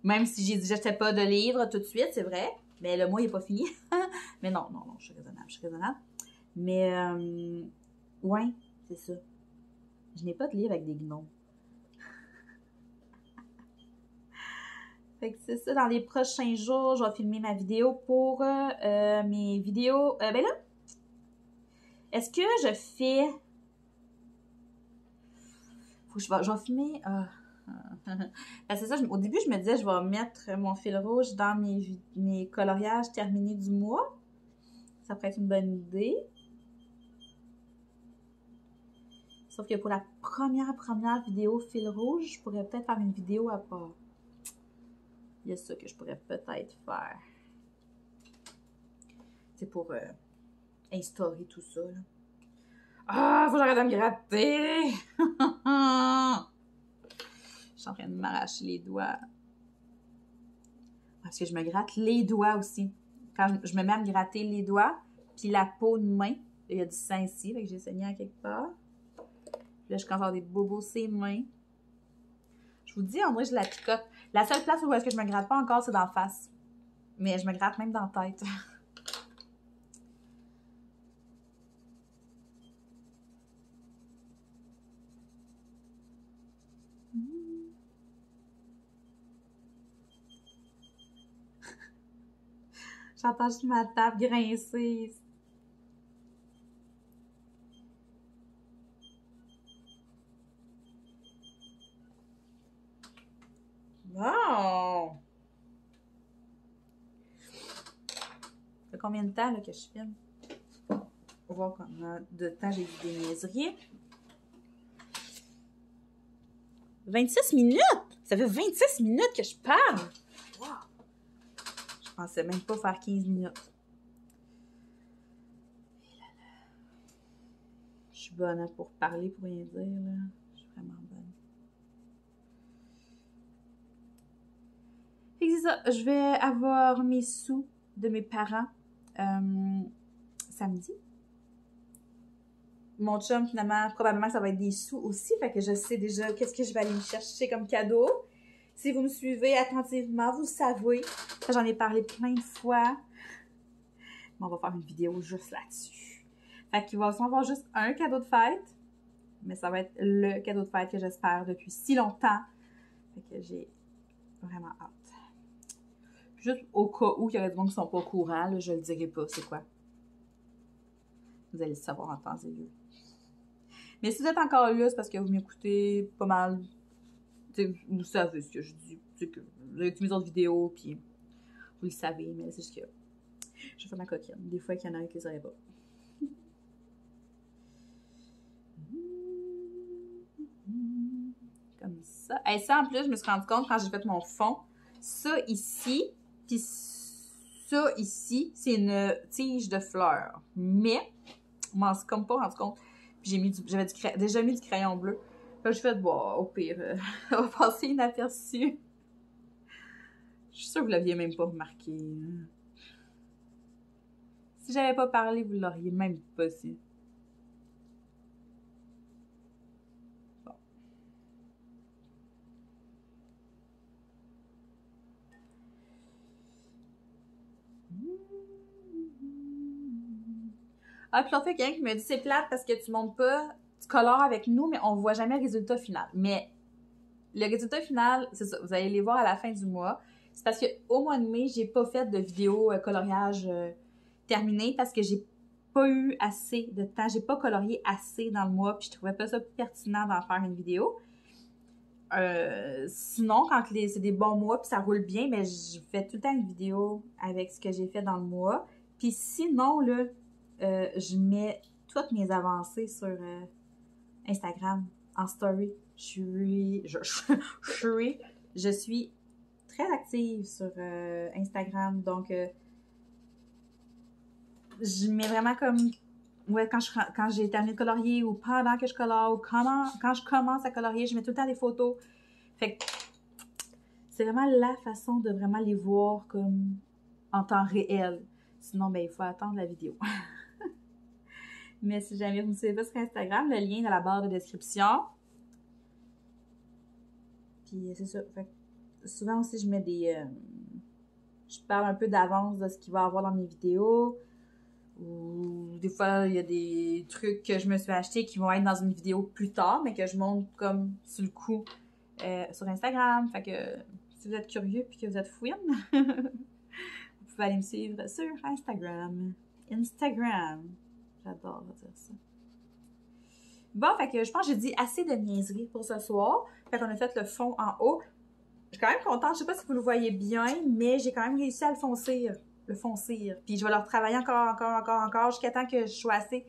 Même si j'ai dit que j'achetais pas de livres tout de suite, c'est vrai. Mais le mois, il n'est pas fini. Mais non, je suis raisonnable. Mais, ouais, c'est ça. Je n'ai pas de livre avec des gnomes. Fait que c'est ça, dans les prochains jours, je vais filmer ma vidéo pour mes vidéos. Ben là, est-ce que je fais... Faut que je vais filmer... Ben c'est ça, au début, je me disais, je vais mettre mon fil rouge dans mes coloriages terminés du mois. Ça pourrait être une bonne idée. Sauf que pour la première vidéo fil rouge, je pourrais peut-être faire une vidéo à part. Il y a ça que je pourrais peut-être faire. C'est pour instaurer tout ça, là. Ah, faut que j'arrête de me gratter! Je suis en train de m'arracher les doigts. Parce que je me gratte les doigts aussi. Quand je me mets à me gratter les doigts, puis la peau de main, il y a du sang ici, fait que j'ai saigné à quelque part. Là, je commence à avoir des bobos ses mains. Je vous dis, en vrai, je la picote. La seule place où est-ce que je me gratte pas encore, c'est dans la face. Mais je me gratte même dans la tête. J'entends juste ma table grincer. Bon! Ça fait combien de temps là, que je filme? On va voir combien de temps j'ai vu des niaiseries. 26 minutes! Ça fait 26 minutes que je parle! Wow! Je pensais même pas faire 15 minutes. Je suis bonne pour parler, pour rien dire, là. Je suis vraiment bonne. Fait que c'est ça, je vais avoir mes sous de mes parents samedi. Mon chum, finalement, probablement que ça va être des sous aussi, fait que je sais déjà qu'est-ce que je vais aller me chercher comme cadeau. Si vous me suivez attentivement, vous savez. J'en ai parlé plein de fois. Mais on va faire une vidéo juste là-dessus. Fait qu'il va sûrement avoir juste un cadeau de fête. Mais ça va être le cadeau de fête que j'espère depuis si longtemps. Fait que j'ai vraiment hâte. Juste au cas où il y a des gens qui sont pas au courant, là, je le dirai pas, c'est quoi. Vous allez le savoir en temps et lieu. Mais si vous êtes encore là, c'est parce que vous m'écoutez pas mal. Vous savez ce que je dis. Que vous avez écouté mes autres vidéos, puis vous le savez, mais c'est juste que je fais ma coquine. Des fois, qu'il y en a qui ne savaient pas. Comme ça. Et ça, en plus, je me suis rendu compte quand j'ai fait mon fond. Ça ici, puis ça ici, c'est une tige de fleurs. Mais, je m'en suis comme pas rendu compte. Puis j'avais déjà mis du crayon bleu. Je vais te boire, au pire. On va passer inaperçu. Je suis sûre que vous l'aviez même pas remarqué. Si j'avais pas parlé, vous l'auriez même pas su. Bon. Ah, puis l'autre fois, quelqu'un qui me dit c'est plate parce que tu montes pas, tu colores avec nous, mais on voit jamais le résultat final. Mais le résultat final, c'est ça, vous allez les voir à la fin du mois. C'est parce qu'au mois de mai, j'ai pas fait de vidéo coloriage terminée parce que j'ai pas eu assez de temps. J'ai pas colorié assez dans le mois, puis je trouvais pas ça pertinent d'en faire une vidéo. Sinon, quand c'est des bons mois, puis ça roule bien, mais je fais tout le temps une vidéo avec ce que j'ai fait dans le mois. Puis sinon, là, je mets toutes mes avancées sur Instagram, en story. Je suis très active sur Instagram, donc je mets vraiment comme ouais, quand j'ai terminé de colorier ou pendant que je colore ou quand je commence à colorier, je mets tout le temps des photos. Fait que c'est vraiment la façon de vraiment les voir comme en temps réel. Sinon, ben, il faut attendre la vidéo. Mais si jamais vous ne me suivez pas sur Instagram, le lien est dans la barre de description. Puis c'est ça. Fait que souvent aussi, je mets des... je parle un peu d'avance de ce qu'il va y avoir dans mes vidéos. Ou des fois, il y a des trucs que je me suis achetés qui vont être dans une vidéo plus tard, mais que je montre comme sur le coup sur Instagram. Fait que si vous êtes curieux puis que vous êtes fouine, vous pouvez aller me suivre sur Instagram. J'adore dire ça. Bon, fait que je pense que j'ai dit assez de niaiseries pour ce soir. Fait qu'on a fait le fond en haut. Je suis quand même contente. Je sais pas si vous le voyez bien, mais j'ai quand même réussi à le foncir. Puis je vais le retravailler encore jusqu'à temps que je sois assez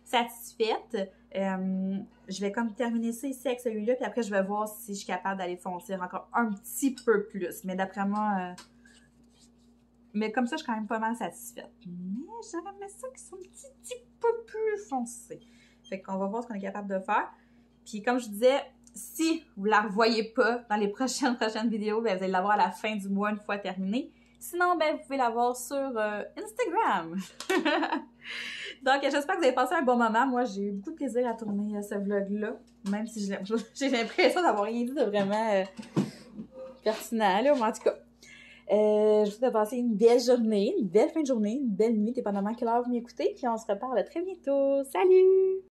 satisfaite. Je vais comme terminer ça ici avec celui-là, puis après je vais voir si je suis capable d'aller foncir encore un petit peu plus. Mais d'après moi... mais comme ça, je suis quand même pas mal satisfaite. Mais j'aimerais ça qu'ils soient un petit peu plus foncés. Fait qu'on va voir ce qu'on est capable de faire. Puis comme je disais, si vous la revoyez pas dans les prochaines vidéos, ben vous allez la voir à la fin du mois une fois terminée. Sinon, ben vous pouvez la voir sur Instagram. Donc, j'espère que vous avez passé un bon moment. Moi, j'ai eu beaucoup de plaisir à tourner ce vlog-là. Même si j'ai l'impression d'avoir rien dit de vraiment pertinent, là. Mais en tout cas, je vous souhaite de passer une belle journée, une belle fin de journée, une belle nuit, dépendamment de quelle heure vous m'écoutez. Puis on se reparle très bientôt. Salut!